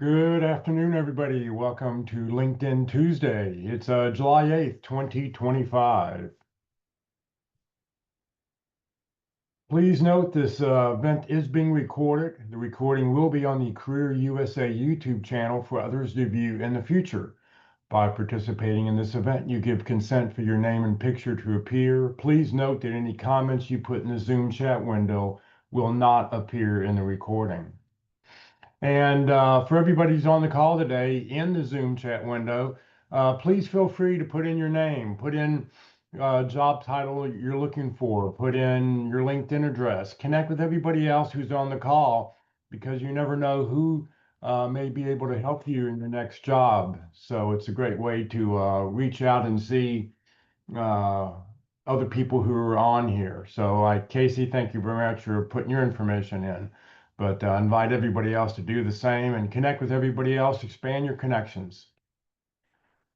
Good afternoon, everybody. Welcome to LinkedIn Tuesday. It's July 8th, 2025. Please note this event is being recorded. The recording will be on the Career USA YouTube channel for others to view in the future. By participating in this event, you give consent for your name and picture to appear. Please note that any comments you put in the Zoom chat window will not appear in the recording. And for everybody who's on the call today in the Zoom chat window, please feel free to put in your name, put in job title you're looking for, put in your LinkedIn address, connect with everybody else who's on the call because you never know who may be able to help you in your next job. So it's a great way to reach out and see uh, other people who are on here. So, like Casey, thank you very much for putting your information in. But invite everybody else to do the same and connect with everybody else, expand your connections.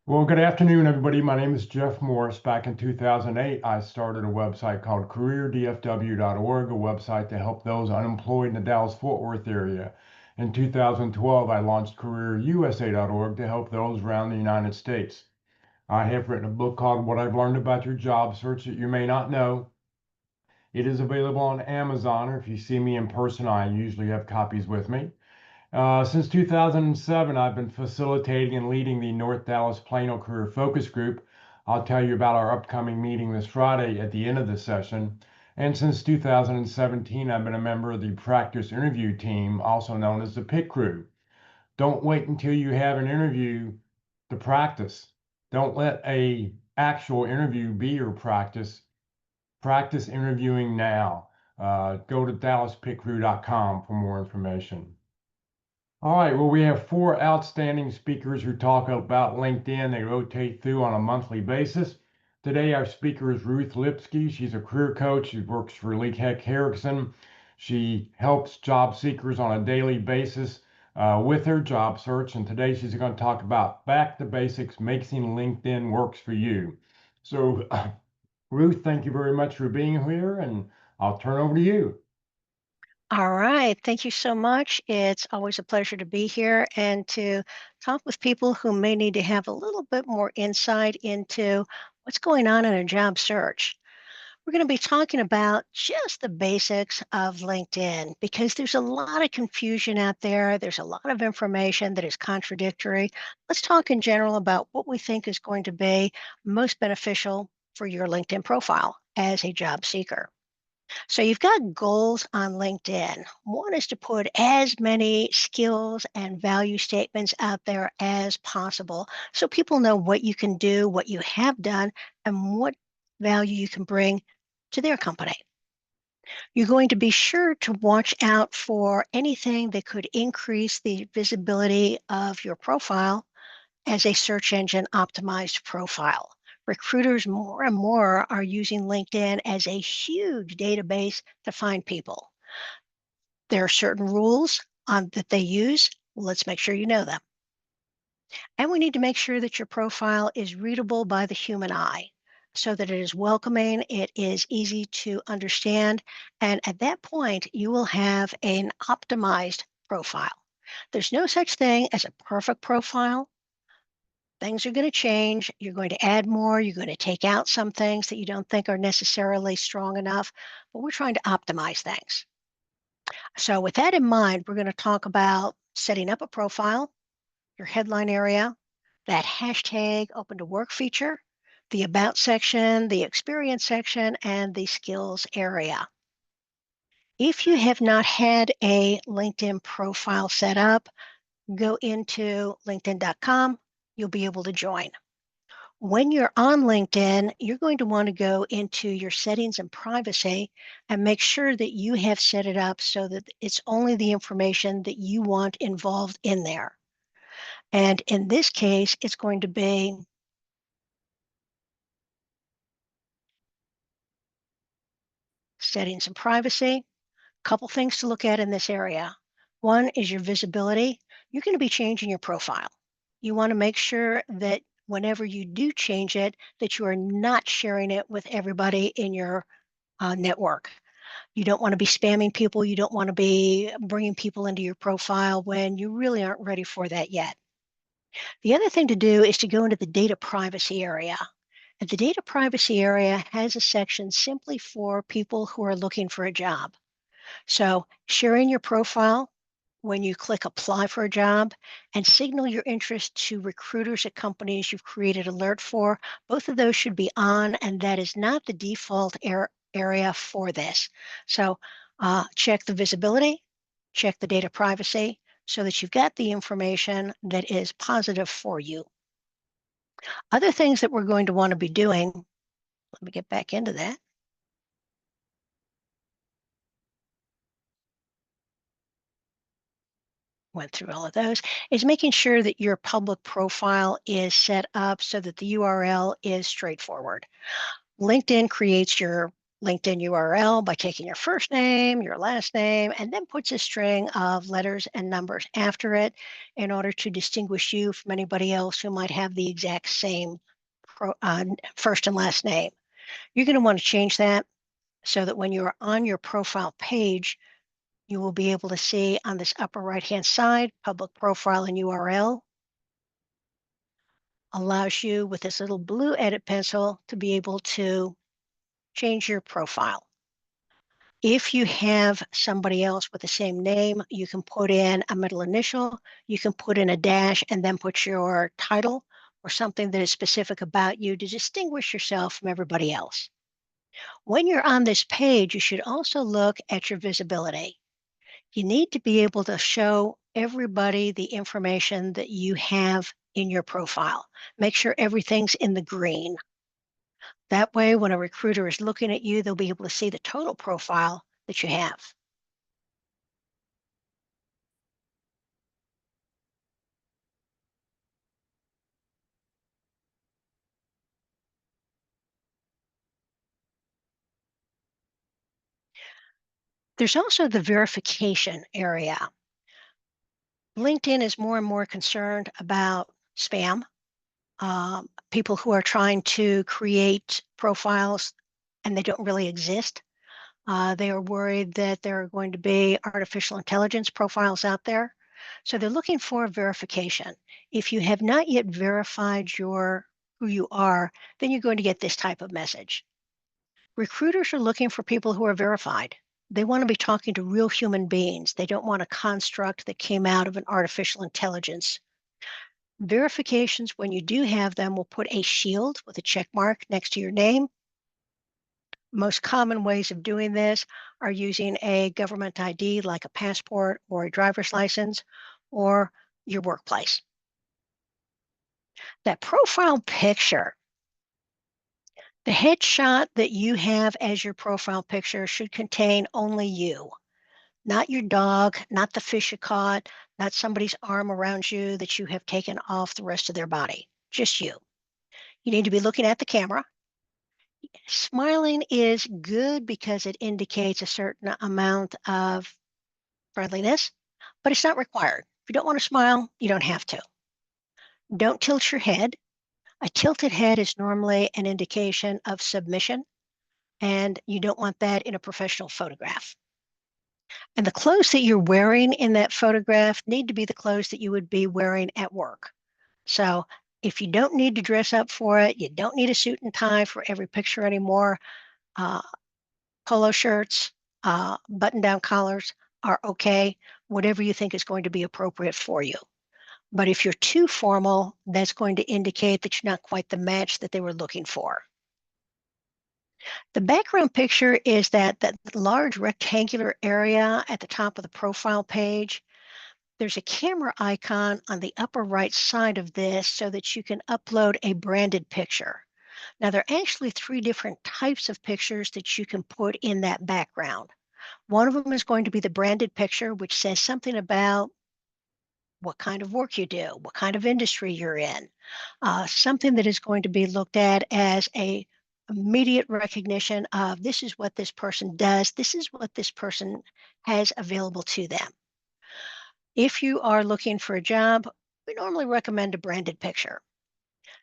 Well, good afternoon, everybody. My name is Jeff Morris. Back in 2008, I started a website called careerdfw.org, a website to help those unemployed in the Dallas-Fort Worth area. In 2012, I launched careerusa.org to help those around the United States. I have written a book called What I've Learned About Your Job Search That You May Not Know. It is available on Amazon, or if you see me in person, I usually have copies with me. Since 2007, I've been facilitating and leading the North Dallas Plano Career Focus Group. I'll tell you about our upcoming meeting this Friday at the end of the session. And since 2017, I've been a member of the Practice Interview Team, also known as the PIT Crew. Don't wait until you have an interview to practice. Don't let a actual interview be your practice. Practice interviewing now. Go to dallaspitcrew.com for more information. All right, well, we have four outstanding speakers who talk about LinkedIn. They rotate through on a monthly basis. Today, our speaker is Ruth Lipsky. She's a career coach. She works for Lee Heck Harrison. She helps job seekers on a daily basis with their job search. And today, she's going to talk about back to basics, making LinkedIn works for you. So, Ruth, thank you very much for being here, and I'll turn over to you. All right. Thank you so much. It's always a pleasure to be here and to talk with people who may need to have a little bit more insight into what's going on in a job search. We're going to be talking about just the basics of LinkedIn because there's a lot of confusion out there. There's a lot of information that is contradictory. Let's talk in general about what we think is going to be most beneficial for your LinkedIn profile as a job seeker. So you've got goals on LinkedIn. One is to put as many skills and value statements out there as possible so people know what you can do, what you have done, and what value you can bring to their company. You're going to be sure to watch out for anything that could increase the visibility of your profile as a search engine optimized profile. Recruiters more and more are using LinkedIn as a huge database to find people. There are certain rules that they use. Let's make sure you know them. And we need to make sure that your profile is readable by the human eye so that it is welcoming, it is easy to understand, and at that point, you will have an optimized profile. There's no such thing as a perfect profile. Things are going to change. You're going to add more. You're going to take out some things that you don't think are necessarily strong enough, but we're trying to optimize things. So, with that in mind, we're going to talk about setting up a profile, your headline area, that hashtag open to work feature, the about section, the experience section, and the skills area. If you have not had a LinkedIn profile set up, go into linkedin.com. You'll be able to join. When you're on LinkedIn, you're going to want to go into your settings and privacy and make sure that you have set it up so that it's only the information that you want involved in there. And in this case, it's going to be settings and privacy. Couple things to look at in this area. One is your visibility. You're going to be changing your profile. You want to make sure that whenever you do change it, that you are not sharing it with everybody in your network. You don't want to be spamming people. You don't want to be bringing people into your profile when you really aren't ready for that yet. The other thing to do is to go into the data privacy area. And the data privacy area has a section simply for people who are looking for a job. So, sharing your profile when you click apply for a job and signal your interest to recruiters at companies you've created alert for, both of those should be on, and that is not the default area for this. So, check the visibility, check the data privacy so that you've got the information that is positive for you. Other things that we're going to want to be doing, let me get back into that. Went through all of those, is making sure that your public profile is set up so that the URL is straightforward. LinkedIn creates your LinkedIn URL by taking your first name, your last name, and then puts a string of letters and numbers after it in order to distinguish you from anybody else who might have the exact same first and last name. You're going to want to change that so that when you're on your profile page, you will be able to see on this upper right-hand side, public profile and URL allows you with this little blue edit pencil to be able to change your profile. If you have somebody else with the same name, you can put in a middle initial, you can put in a dash and then put your title or something that is specific about you to distinguish yourself from everybody else. When you're on this page, you should also look at your visibility. You need to be able to show everybody the information that you have in your profile. Make sure everything's in the green. That way, when a recruiter is looking at you, they'll be able to see the total profile that you have. There's also the verification area. LinkedIn is more and more concerned about spam, people who are trying to create profiles and they don't really exist. They are worried that there are going to be artificial intelligence profiles out there. So they're looking for verification. If you have not yet verified who you are, then you're going to get this type of message. Recruiters are looking for people who are verified. They want to be talking to real human beings. They don't want a construct that came out of an artificial intelligence. Verifications, when you do have them, will put a shield with a check mark next to your name. Most common ways of doing this are using a government ID like a passport or a driver's license or your workplace. That profile picture, the headshot that you have as your profile picture should contain only you, not your dog, not the fish you caught, not somebody's arm around you that you have taken off the rest of their body, just you. You need to be looking at the camera. Smiling is good because it indicates a certain amount of friendliness, but it's not required. If you don't want to smile, you don't have to. Don't tilt your head. A tilted head is normally an indication of submission, and you don't want that in a professional photograph. And the clothes that you're wearing in that photograph need to be the clothes that you would be wearing at work. So if you don't need to dress up for it, you don't need a suit and tie for every picture anymore. Uh, Polo shirts, button-down collars are okay. Whatever you think is going to be appropriate for you. But if you're too formal, that's going to indicate that you're not quite the match that they were looking for. The background picture is that large rectangular area at the top of the profile page. There's a camera icon on the upper right side of this so that you can upload a branded picture. Now, there are actually three different types of pictures that you can put in that background. One of them is going to be the branded picture, which says something about what kind of work you do, what kind of industry you're in, something that is going to be looked at as a immediate recognition of this is what this person does, this is what this person has available to them. If you are looking for a job, we normally recommend a branded picture.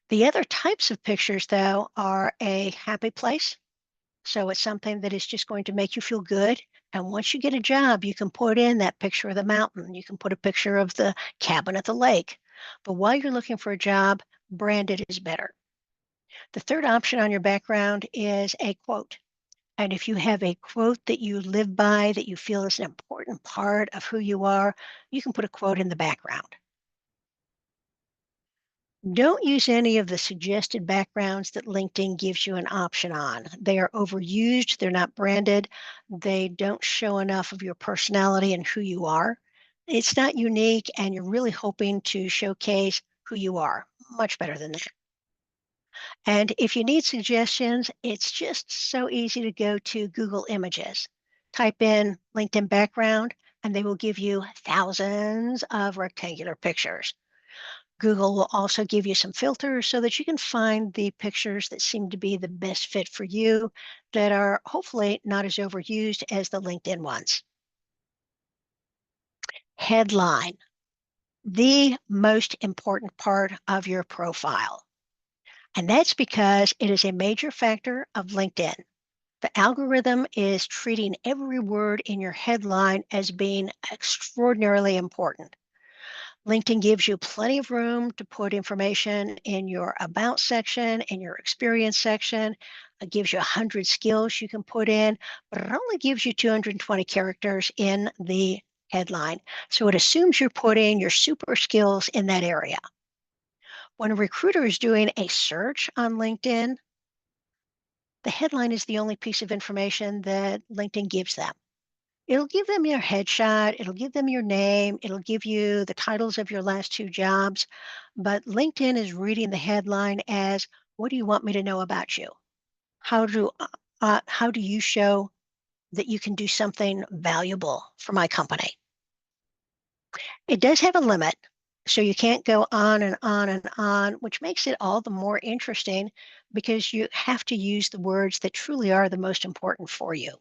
The other types of pictures, though, are a happy place, So it's something that is just going to make you feel good. And once you get a job, you can put in that picture of the mountain. You can put a picture of the cabin at the lake. But while you're looking for a job, branded is better. The third option on your background is a quote. And if you have a quote that you live by, that you feel is an important part of who you are, you can put a quote in the background. Don't use any of the suggested backgrounds that LinkedIn gives you an option on. They are overused, they're not branded, they don't show enough of your personality and who you are. It's not unique, and you're really hoping to showcase who you are. Much better than that. And if you need suggestions, it's just so easy to go to Google Images. Type in LinkedIn background, and they will give you thousands of rectangular pictures. Google will also give you some filters so that you can find the pictures that seem to be the best fit for you, that are hopefully not as overused as the LinkedIn ones. Headline, the most important part of your profile. And that's because it is a major factor of LinkedIn. The algorithm is treating every word in your headline as being extraordinarily important. LinkedIn gives you plenty of room to put information in your About section, in your Experience section. It gives you 100 skills you can put in, but it only gives you 220 characters in the headline. So it assumes you're putting your super skills in that area. When a recruiter is doing a search on LinkedIn, the headline is the only piece of information that LinkedIn gives them. It'll give them your headshot, it'll give them your name, it'll give you the titles of your last two jobs, but LinkedIn is reading the headline as, what do you want me to know about you? How do you show that you can do something valuable for my company? It does have a limit, so you can't go on and on and on, which makes it all the more interesting because you have to use the words that truly are the most important for you.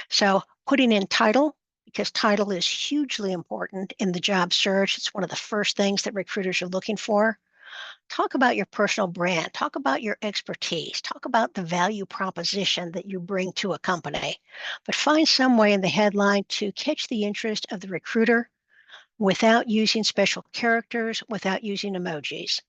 So putting in title, because title is hugely important in the job search. It's one of the first things that recruiters are looking for. Talk about your personal brand. Talk about your expertise. Talk about the value proposition that you bring to a company. But find some way in the headline to catch the interest of the recruiter without using special characters, without using emojis.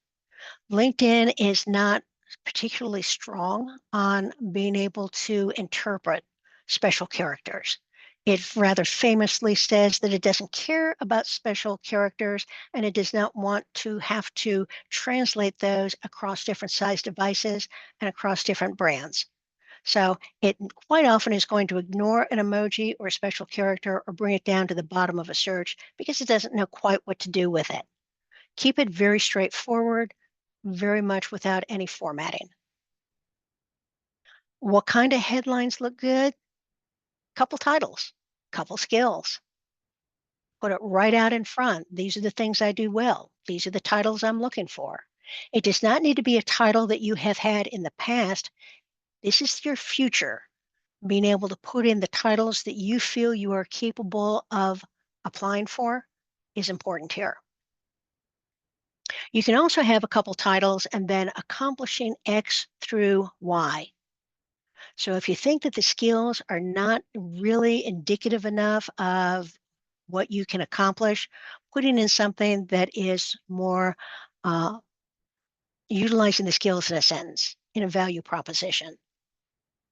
LinkedIn is not particularly strong on being able to interpret special characters. It rather famously says that it doesn't care about special characters, and it does not want to have to translate those across different size devices and across different brands. So it quite often is going to ignore an emoji or a special character or bring it down to the bottom of a search because it doesn't know quite what to do with it. Keep it very straightforward, very much without any formatting. What kind of headlines look good? Couple titles, couple skills. Put it right out in front. These are the things I do well. These are the titles I'm looking for. It does not need to be a title that you have had in the past. This is your future. Being able to put in the titles that you feel you are capable of applying for is important here. You can also have a couple titles and then accomplishing X through Y. So if you think that the skills are not really indicative enough of what you can accomplish, putting in something that is more uh, utilizing the skills in a sentence, in a value proposition,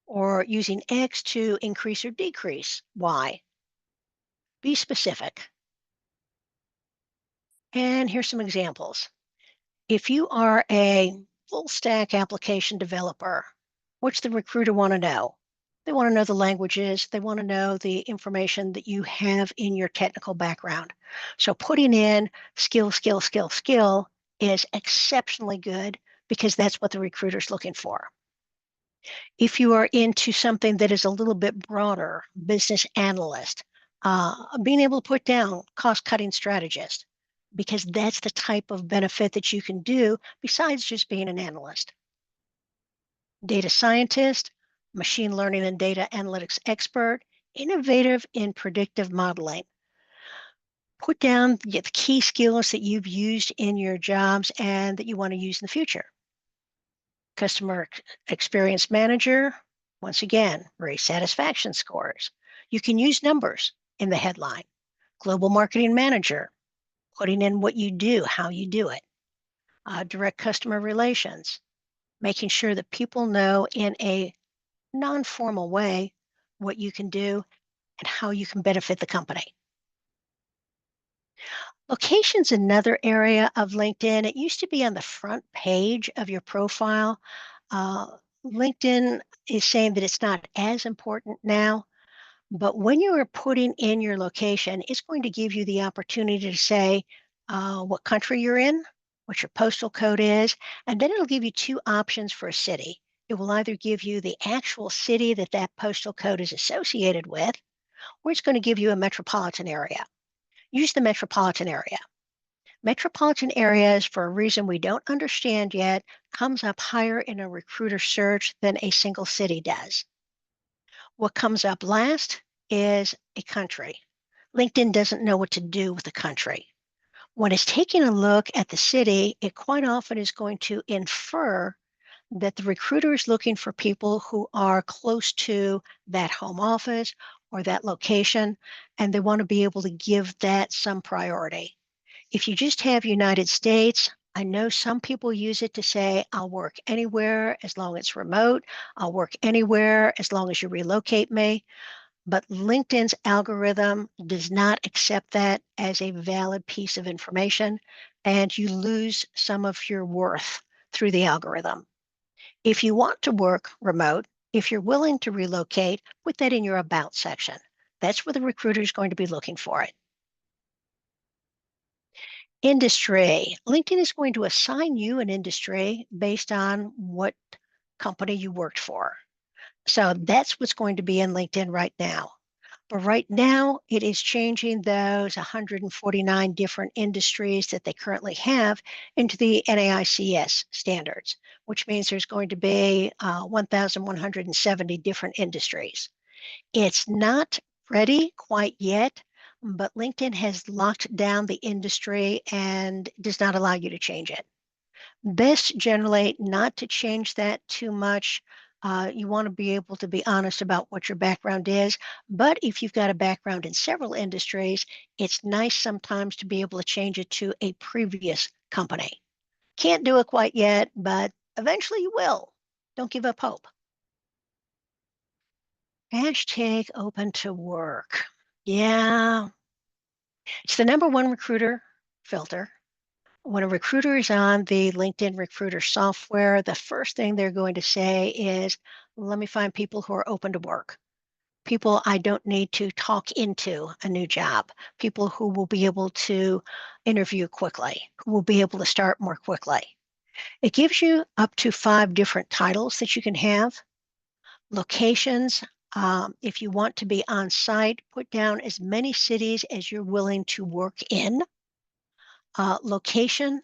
or using X to increase or decrease Y. Be specific. And here's some examples. If you are a full stack application developer, what's the recruiter want to know? They want to know the languages. They want to know the information that you have in your technical background. So putting in skill, skill, skill, skill is exceptionally good because that's what the recruiter's looking for. If you are into something that is a little bit broader, business analyst, being able to put down cost cutting strategist, because that's the type of benefit that you can do besides just being an analyst. Data scientist, machine learning and data analytics expert, innovative in predictive modeling. Put down the key skills that you've used in your jobs and that you want to use in the future. Customer experience manager, Once again, raise satisfaction scores. You can use numbers in the headline. Global marketing manager, putting in what you do, how you do it. Direct customer relations, making sure that people know in a non formal way what you can do and how you can benefit the company. Location's another area of LinkedIn. It used to be on the front page of your profile. Uh, LinkedIn is saying that it's not as important now, but when you are putting in your location, it's going to give you the opportunity to say what country you're in, what your postal code is, and then it'll give you two options for a city. It will either give you the actual city that that postal code is associated with, or it's going to give you a metropolitan area. Use the metropolitan area. Metropolitan areas, for a reason we don't understand yet, comes up higher in a recruiter search than a single city does. What comes up last is a country. LinkedIn doesn't know what to do with the country. When it's taking a look at the city, it quite often is going to infer that the recruiter is looking for people who are close to that home office or that location, and they want to be able to give that some priority. If you just have United States, I know some people use it to say, I'll work anywhere as long as it's remote. I'll work anywhere as long as you relocate me. But LinkedIn's algorithm does not accept that as a valid piece of information, and you lose some of your worth through the algorithm. If you want to work remote, if you're willing to relocate, put that in your About section. That's where the recruiter is going to be looking for it. Industry. LinkedIn is going to assign you an industry based on what company you worked for. So that's what's going to be in LinkedIn right now. But right now, it is changing those 149 different industries that they currently have into the NAICS standards, which means there's going to be 1,170 different industries. It's not ready quite yet, but LinkedIn has locked down the industry and does not allow you to change it. Best generally not to change that too much. You want to be able to be honest about what your background is. But if you've got a background in several industries, it's nice sometimes to be able to change it to a previous company. Can't do it quite yet, but eventually you will. Don't give up hope. Hashtag open to work. Yeah, it's the number one recruiter filter. When a recruiter is on the LinkedIn recruiter software, the first thing they're going to say is, let me find people who are open to work. People I don't need to talk into a new job. People who will be able to interview quickly, who will be able to start more quickly. It gives you up to 5 different titles that you can have. Locations, if you want to be on site, put down as many cities as you're willing to work in. Location,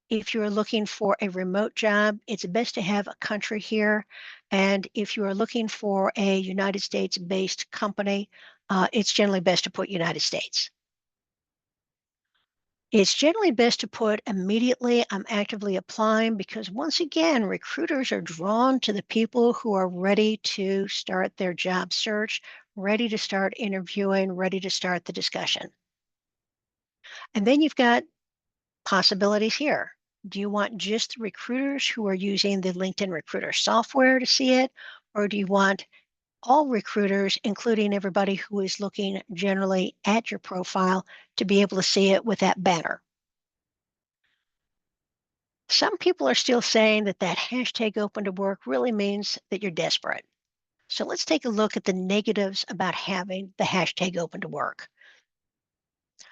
if you're looking for a remote job, it's best to have a country here. And if you are looking for a United States based company, it's generally best to put United States. It's generally best to put immediately, I'm actively applying, because once again, recruiters are drawn to the people who are ready to start their job search, ready to start interviewing, ready to start the discussion. And then you've got possibilities here. Do you want just the recruiters who are using the LinkedIn Recruiter software to see it? Or do you want all recruiters, including everybody who is looking generally at your profile, to be able to see it with that banner? Some people are still saying that that hashtag open to work really means that you're desperate. So let's take a look at the negatives about having the hashtag open to work.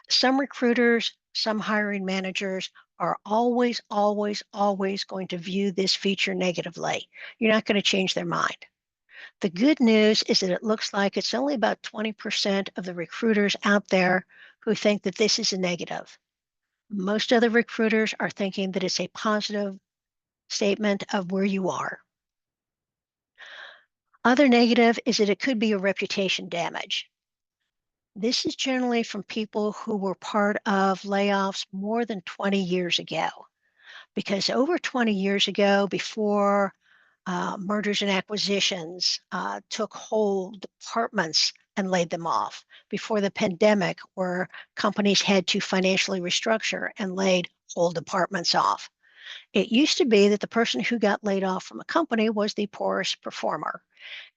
Some recruiters, some hiring managers are always, always, always going to view this feature negatively. You're not going to change their mind. The good news is that it looks like it's only about 20% of the recruiters out there who think that this is a negative. Most other recruiters are thinking that it's a positive statement of where you are. Other negative is that it could be a reputation damage. This is generally from people who were part of layoffs more than 20 years ago. Because over 20 years ago, before mergers and acquisitions took whole departments and laid them off. Before the pandemic, where companies had to financially restructure and laid whole departments off. It used to be that the person who got laid off from a company was the poorest performer.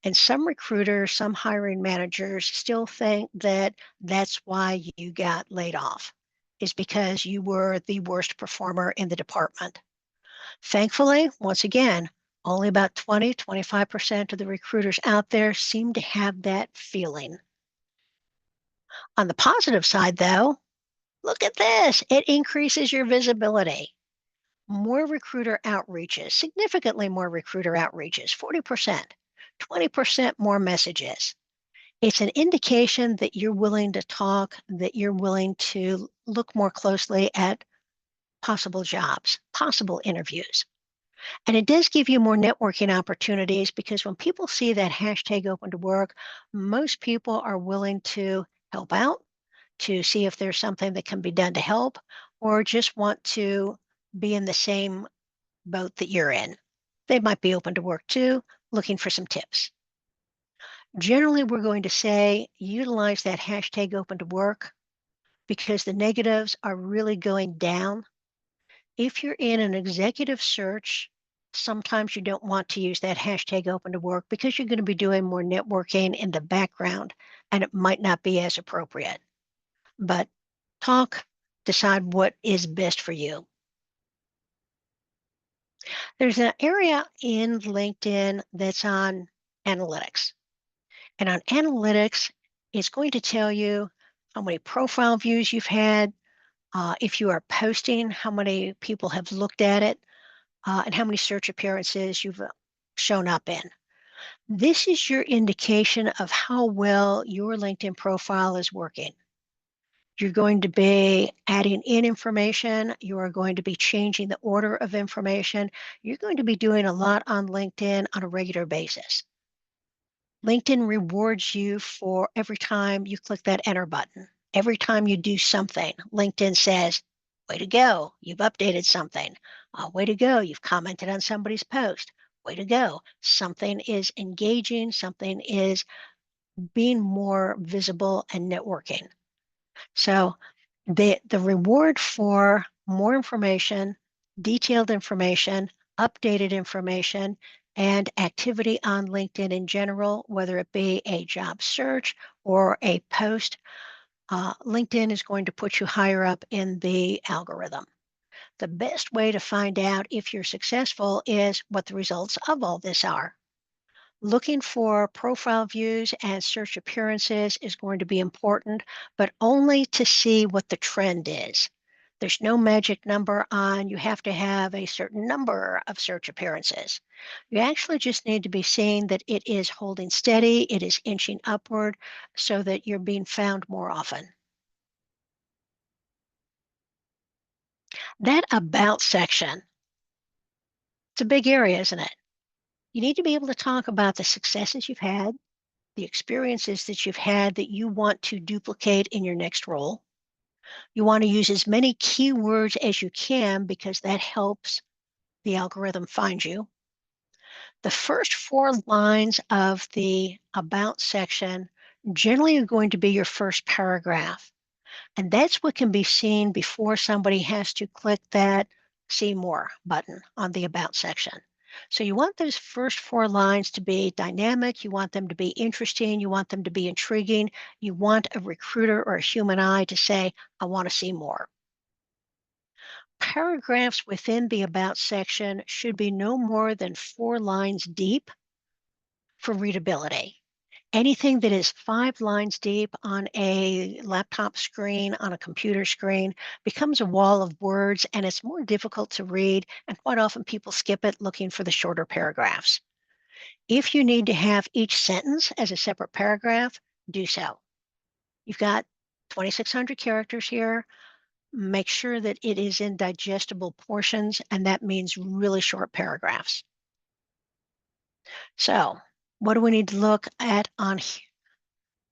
And some recruiters, some hiring managers still think that that's why you got laid off, is because you were the worst performer in the department. Thankfully, once again, only about 20–25% of the recruiters out there seem to have that feeling. On the positive side, though, look at this. It increases your visibility. More recruiter outreaches, significantly more recruiter outreaches, 40%, 20% more messages. It's an indication that you're willing to talk, that you're willing to look more closely at possible jobs, possible interviews. And it does give you more networking opportunities because when people see that hashtag open to work, most people are willing to help out, to see if there's something that can be done to help, or just want to be in the same boat that you're in. They might be open to work too, looking for some tips. Generally, we're going to say utilize that hashtag open to work because the negatives are really going down. If you're in an executive search, sometimes you don't want to use that hashtag open to work because you're going to be doing more networking in the background and it might not be as appropriate. But talk, decide what is best for you. There's an area in LinkedIn that's on analytics. And on analytics, it's going to tell you how many profile views you've had, if you are posting, how many people have looked at it, and how many search appearances you've shown up in. This is your indication of how well your LinkedIn profile is working. You're going to be adding in information. You are going to be changing the order of information. You're going to be doing a lot on LinkedIn on a regular basis. LinkedIn rewards you for every time you click that enter button. Every time you do something, LinkedIn says, way to go, you've updated something. Way to go, you've commented on somebody's post. Way to go, something is engaging, something is being more visible and networking. So the reward for more information, detailed information, updated information, and activity on LinkedIn in general, whether it be a job search or a post, LinkedIn is going to put you higher up in the algorithm. The best way to find out if you're successful is what the results of all this are. Looking for profile views and search appearances is going to be important, but only to see what the trend is. There's no magic number on you have to have a certain number of search appearances. You actually just need to be seeing that it is holding steady, it is inching upward so that you're being found more often. That about section, it's a big area, isn't it? You need to be able to talk about the successes you've had, the experiences that you've had that you want to duplicate in your next role. You want to use as many keywords as you can because that helps the algorithm find you. The first four lines of the About section generally are going to be your first paragraph. And that's what can be seen before somebody has to click that See More button on the About section. So you want those first four lines to be dynamic. You want them to be interesting. You want them to be intriguing. You want a recruiter or a human eye to say, I want to see more. Paragraphs within the About section should be no more than 4 lines deep for readability. Anything that is 5 lines deep on a laptop screen, on a computer screen, becomes a wall of words and it's more difficult to read. And quite often people skip it looking for the shorter paragraphs. If you need to have each sentence as a separate paragraph, do so. You've got 2,600 characters here. Make sure that it is in digestible portions, and that means really short paragraphs. So, what do we need to look at on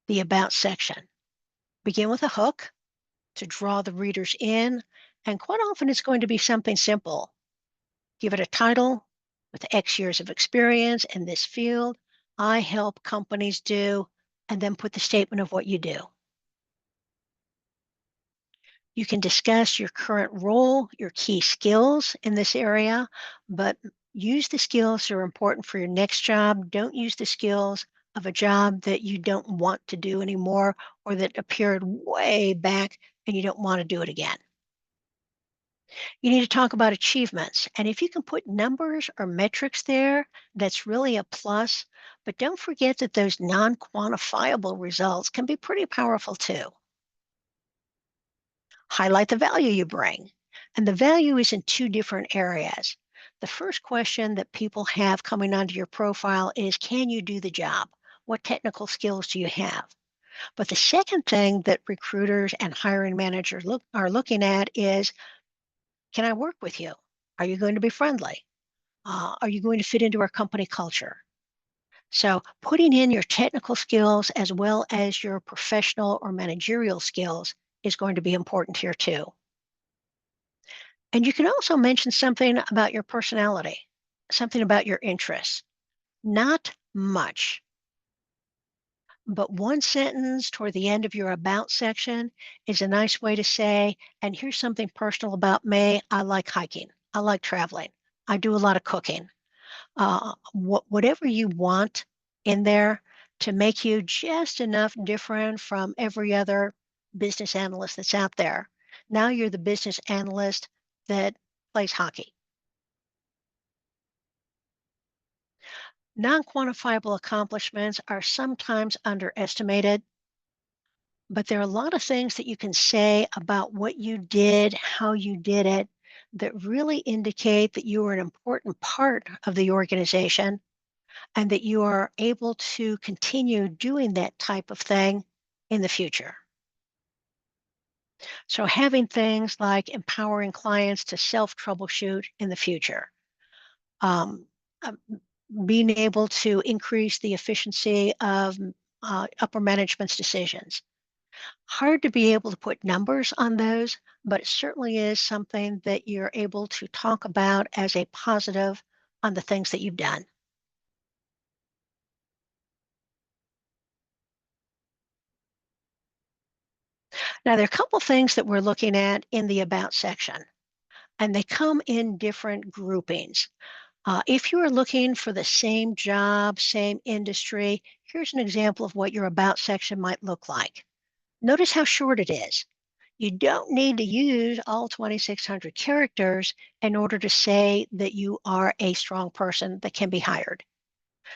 the About section? Begin with a hook to draw the readers in, and quite often it's going to be something simple. Give it a title, With X years of experience in this field, I help companies do, and then put the statement of what you do. You can discuss your current role, your key skills in this area, but use the skills that are important for your next job. Don't use the skills of a job that you don't want to do anymore or that appeared way back and you don't want to do it again. You need to talk about achievements. And if you can put numbers or metrics there, that's really a plus. But don't forget that those non quantifiable results can be pretty powerful too. Highlight the value you bring. And the value is in two different areas. The first question that people have coming onto your profile is, can you do the job? What technical skills do you have? But the second thing that recruiters and hiring managers are looking at is, can I work with you? Are you going to be friendly? Are you going to fit into our company culture? So, putting in your technical skills as well as your professional or managerial skills is going to be important here too. And you can also mention something about your personality, something about your interests. Not much, but one sentence toward the end of your about section is a nice way to say, and here's something personal about me. I like hiking. I like traveling. I do a lot of cooking. Whatever you want in there to make you just enough different from every other business analyst that's out there. Now you're the business analyst that plays hockey. Non quantifiable accomplishments are sometimes underestimated, but there are a lot of things that you can say about what you did, how you did it, that really indicate that you are an important part of the organization and that you are able to continue doing that type of thing in the future. So, having things like empowering clients to self troubleshoot in the future, um, um, being able to increase the efficiency of upper management's decisions. Hard to be able to put numbers on those, but it certainly is something that you're able to talk about as a positive on the things that you've done. Now, there are a couple things that we're looking at in the About section, and they come in different groupings. If you are looking for the same job, same industry, here's an example of what your About section might look like. Notice how short it is. You don't need to use all 2,600 characters in order to say that you are a strong person that can be hired.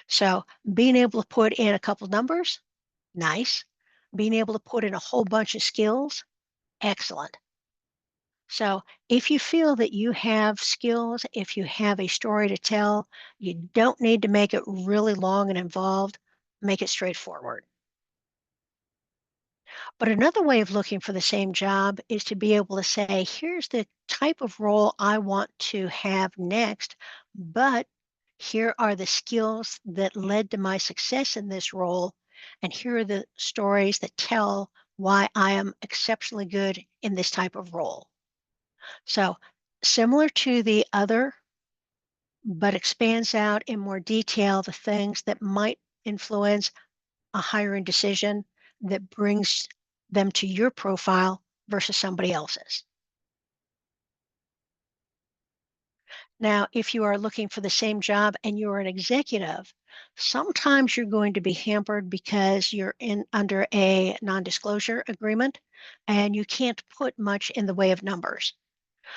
So, being able to put in a couple numbers, nice. Being able to put in a whole bunch of skills, excellent. So, if you feel that you have skills, if you have a story to tell, you don't need to make it really long and involved. Make it straightforward. But another way of looking for the same job is to be able to say, here's the type of role I want to have next, but here are the skills that led to my success in this role. And here are the stories that tell why I am exceptionally good in this type of role. So, similar to the other, but expands out in more detail the things that might influence a hiring decision that brings them to your profile versus somebody else's. Now, if you are looking for the same job and you're an executive, sometimes you're going to be hampered because you're in under a non-disclosure agreement and you can't put much in the way of numbers.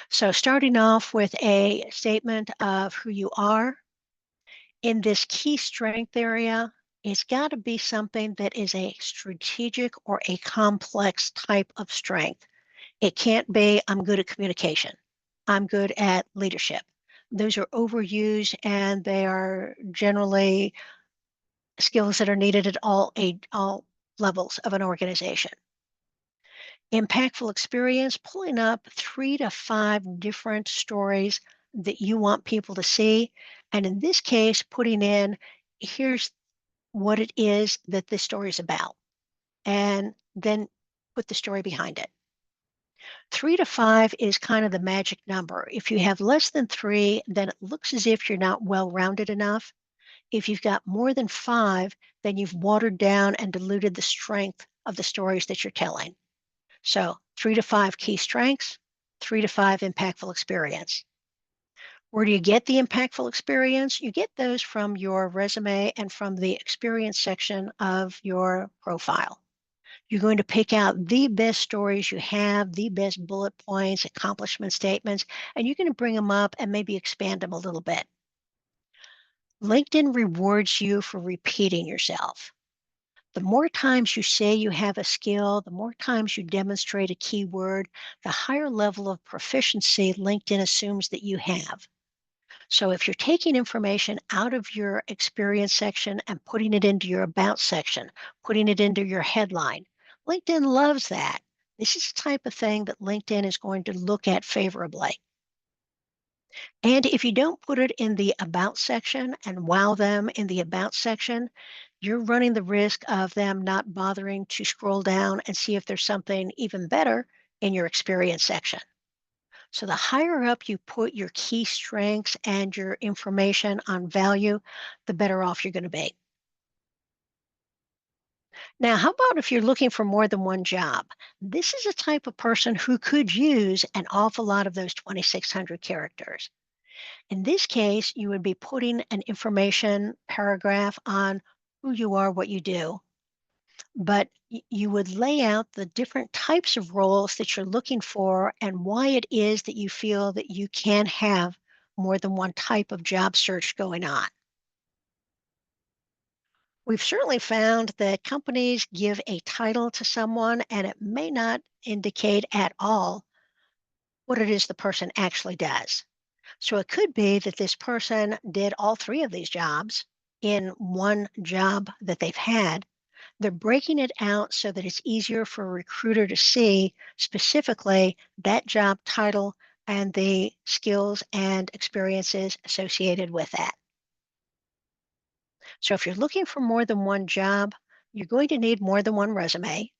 So starting off with a statement of who you are in this key strength area, it's got to be something that is a strategic or a complex type of strength. It can't be, I'm good at communication, I'm good at leadership. Those are overused and they are generally skills that are needed at all levels of an organization. Impactful experience, pulling up 3 to 5 different stories that you want people to see. And in this case, putting in, here's what it is that this story is about, and then put the story behind it. 3 to 5 is kind of the magic number. If you have less than 3, then it looks as if you're not well rounded enough. If you've got more than 5, then you've watered down and diluted the strength of the stories that you're telling. So 3 to 5 key strengths, 3 to 5 impactful experience. Where do you get the impactful experience? You get those from your resume and from the experience section of your profile. You're going to pick out the best stories you have, the best bullet points, accomplishment statements, and you're going to bring them up and maybe expand them a little bit. LinkedIn rewards you for repeating yourself. The more times you say you have a skill, the more times you demonstrate a keyword, the higher level of proficiency LinkedIn assumes that you have. So if you're taking information out of your experience section and putting it into your about section, putting it into your headline, LinkedIn loves that. This is the type of thing that LinkedIn is going to look at favorably. And if you don't put it in the about section and wow them in the about section, you're running the risk of them not bothering to scroll down and see if there's something even better in your experience section. So the higher up you put your key strengths and your information on value, the better off you're going to be. Now, how about if you're looking for more than one job? This is a type of person who could use an awful lot of those 2,600 characters. In this case, you would be putting an information paragraph on who you are, what you do, but you would lay out the different types of roles that you're looking for and why it is that you feel that you can have more than one type of job search going on. We've certainly found that companies give a title to someone and it may not indicate at all what it is the person actually does. So it could be that this person did all three of these jobs in one job that they've had. They're breaking it out so that it's easier for a recruiter to see specifically that job title and the skills and experiences associated with that. So if you're looking for more than one job, you're going to need more than one resume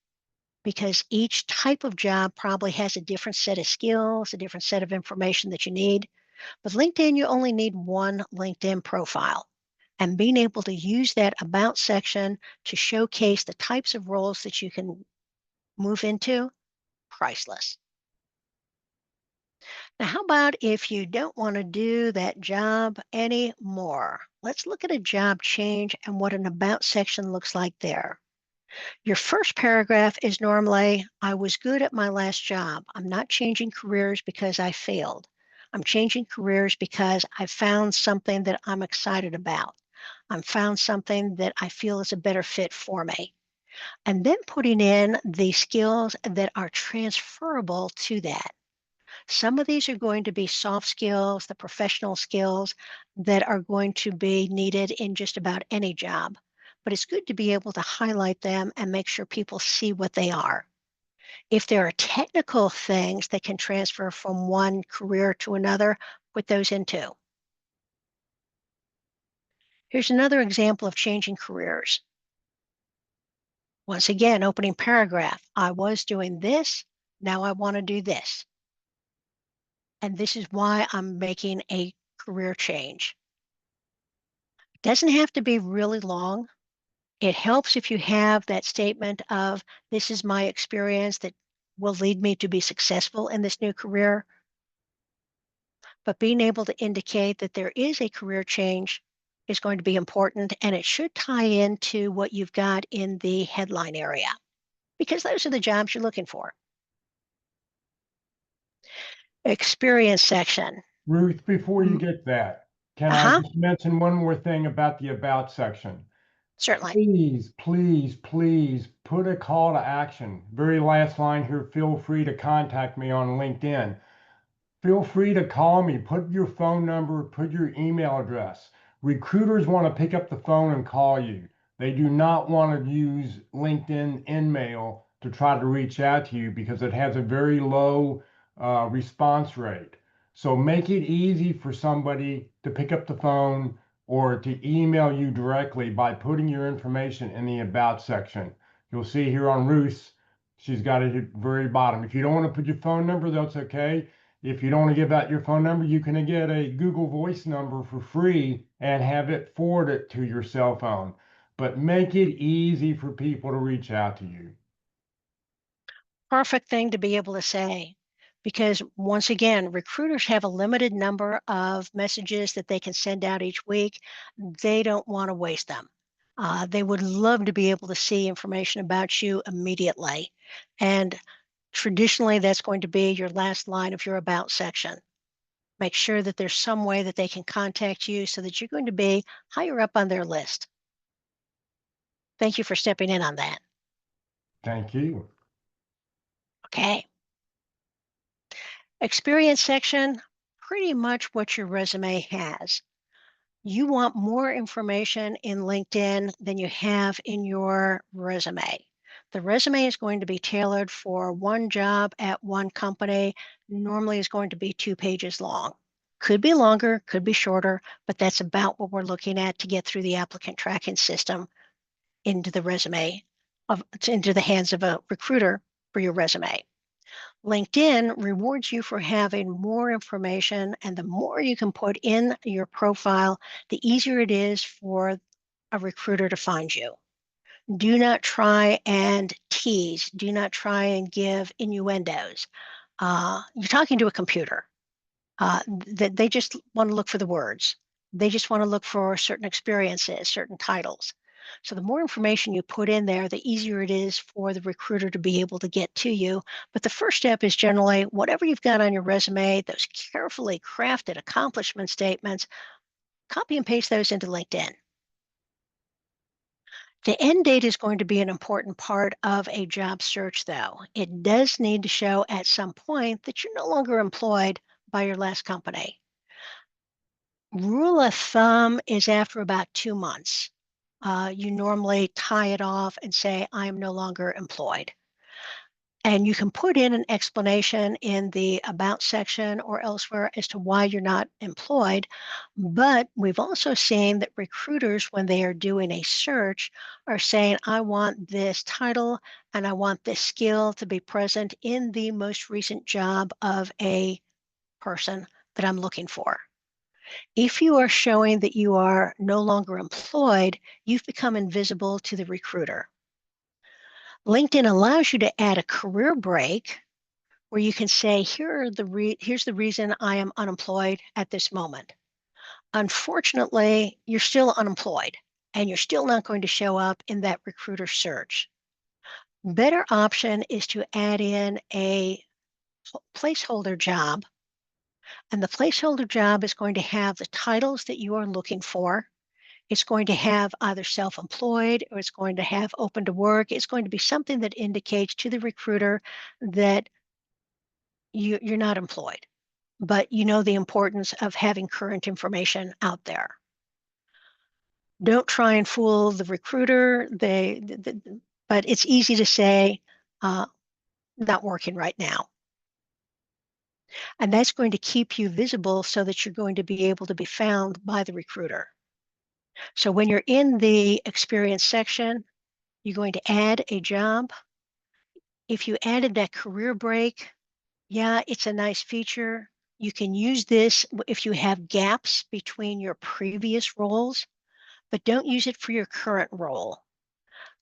because each type of job probably has a different set of skills, a different set of information that you need. With LinkedIn, you only need one LinkedIn profile. And being able to use that About section to showcase the types of roles that you can move into, priceless. Now, how about if you don't want to do that job anymore? Let's look at a job change and what an About section looks like there. Your first paragraph is normally, I was good at my last job. I'm not changing careers because I failed. I'm changing careers because I found something that I'm excited about. I found something that I feel is a better fit for me. And then putting in the skills that are transferable to that. Some of these are going to be soft skills, the professional skills that are going to be needed in just about any job. But it's good to be able to highlight them and make sure people see what they are. If there are technical things that can transfer from one career to another, put those in too. Here's another example of changing careers. Once again, opening paragraph. I was doing this, now I want to do this. And this is why I'm making a career change. Doesn't have to be really long. It helps if you have that statement of, this is my experience that will lead me to be successful in this new career. But being able to indicate that there is a career change is going to be important, and it should tie into what you've got in the headline area, because those are the jobs you're looking for. Experience section. Ruth, before you get that, can I Uh-huh, just mention one more thing about the About section? certainly. Please, please, please put a call to action. Very last line here, feel free to contact me on LinkedIn. Feel free to call me. Put your phone number, put your email address. Recruiters want to pick up the phone and call you. They do not want to use LinkedIn InMail to try to reach out to you because it has a very low response rate. So make it easy for somebody to pick up the phone or to email you directly by putting your information in the About section. You'll see here on Ruth, She's got it at the very bottom. If you don't want to put your phone number, that's okay. If you don't want to give out your phone number, you can get a Google Voice number for free and have it forwarded to your cell phone. But make it easy for people to reach out to you. Perfect thing to be able to say. Because once again, recruiters have a limited number of messages that they can send out each week. They don't want to waste them. They would love to be able to see information about you immediately. And traditionally, that's going to be your last line of your About section. Make sure that there's some way that they can contact you so that you're going to be higher up on their list. Thank you for stepping in on that. Thank you. Okay. Experience section, pretty much what your resume has. You want more information in LinkedIn than you have in your resume. The resume is going to be tailored for one job at one company, normally is going to be 2 pages long. Could be longer, could be shorter, but that's about what we're looking at to get through the applicant tracking system into the resume, into the hands of a recruiter for your resume. LinkedIn rewards you for having more information, and the more you can put in your profile, the easier it is for a recruiter to find you. Do not try and tease, do not try and give innuendos. You're talking to a computer. They just want to look for the words. They just want to look for certain experiences, certain titles. So the more information you put in there, the easier it is for the recruiter to be able to get to you. But the first step is generally whatever you've got on your resume, those carefully crafted accomplishment statements, copy and paste those into LinkedIn. The end date is going to be an important part of a job search, though. It does need to show at some point that you're no longer employed by your last company. Rule of thumb is after about 2 months. You normally tie it off and say, I am no longer employed. And you can put in an explanation in the About section or elsewhere as to why you're not employed. But we've also seen that recruiters, when they are doing a search, are saying, I want this title and I want this skill to be present in the most recent job of a person that I'm looking for. If you are showing that you are no longer employed, you've become invisible to the recruiter. LinkedIn allows you to add a career break where you can say, here's the reason I am unemployed at this moment. Unfortunately, you're still unemployed and you're still not going to show up in that recruiter search. Better option is to add in a placeholder job, and the placeholder job is going to have the titles that you are looking for. It's going to have either self-employed or it's going to have open to work. It's going to be something that indicates to the recruiter that you're not employed, but you know the importance of having current information out there. Don't try and fool the recruiter. But it's easy to say, not working right now. And that's going to keep you visible so that you're going to be able to be found by the recruiter. So when you're in the experience section, you're going to add a job. If you added that career break, yeah, it's a nice feature. You can use this if you have gaps between your previous roles, but don't use it for your current role.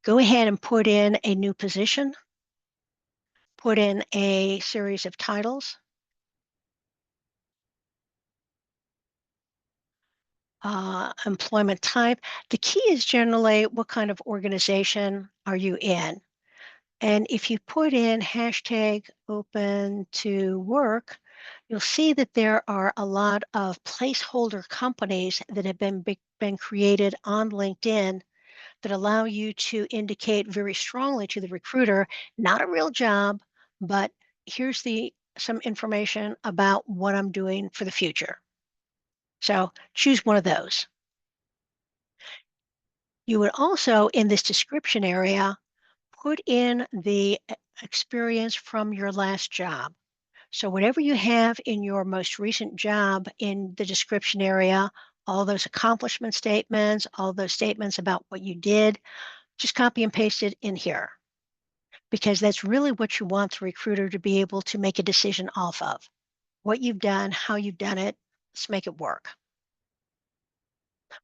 Go ahead and put in a new position, put in a series of titles, employment type. The key is generally what kind of organization are you in? And if you put in hashtag open to work, you'll see that there are a lot of placeholder companies that have been created on LinkedIn that allow you to indicate very strongly to the recruiter, not a real job, but here's some information about what I'm doing for the future. So choose one of those. You would also, in this description area, put in the experience from your last job. So whatever you have in your most recent job in the description area, all those accomplishment statements, all those statements about what you did, just copy and paste it in here. because that's really what you want the recruiter to be able to make a decision off of. What you've done, how you've done it, let's make it work.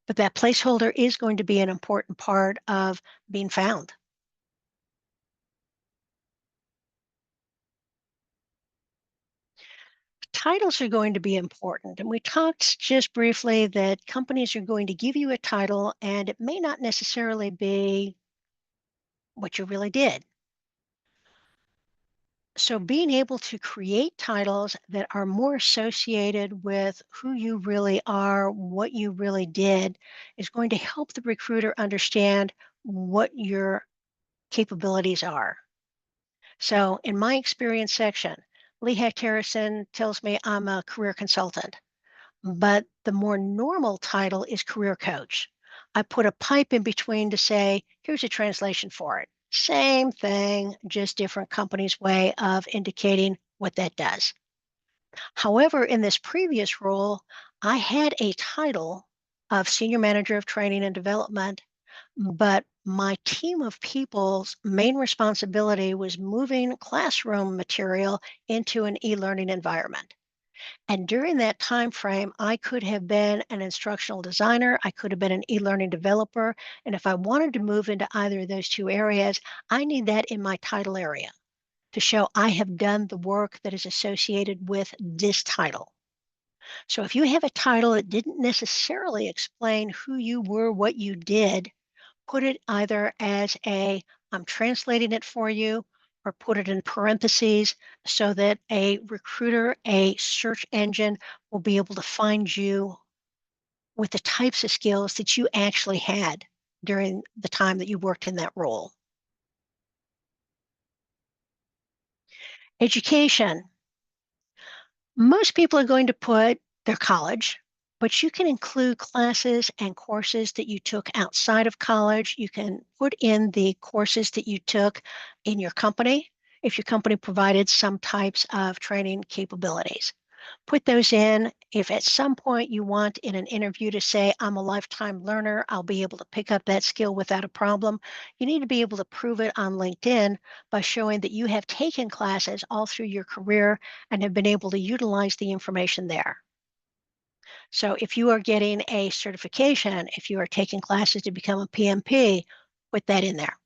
But that placeholder is going to be an important part of being found. Titles are going to be important. And we talked just briefly that companies are going to give you a title and it may not necessarily be what you really did. So, being able to create titles that are more associated with who you really are, what you really did, is going to help the recruiter understand what your capabilities are. So, in my experience section, Lee Hecht Harrison tells me I'm a career consultant, but the more normal title is career coach. I put a pipe in between to say, here's a translation for it. Same thing, just different company's way of indicating what that does. However, in this previous role, I had a title of Senior Manager of Training and Development, but my team of people's main responsibility was moving classroom material into an e-learning environment. And during that time frame, I could have been an instructional designer, I could have been an e-learning developer, and if I wanted to move into either of those two areas, I need that in my title area to show I have done the work that is associated with this title. So if you have a title that didn't necessarily explain who you were, what you did, put it either as a I'm translating it for you or put it in parentheses so that a recruiter, a search engine will be able to find you with the types of skills that you actually had during the time that you worked in that role. Education. Most people are going to put their college, but you can include classes and courses that you took outside of college. You can put in the courses that you took in your company if your company provided some types of training capabilities. Put those in. If at some point you want in an interview to say, I'm a lifetime learner, I'll be able to pick up that skill without a problem, you need to be able to prove it on LinkedIn by showing that you have taken classes all through your career and have been able to utilize the information there. So if you are getting a certification, if you are taking classes to become a PMP, put that in there.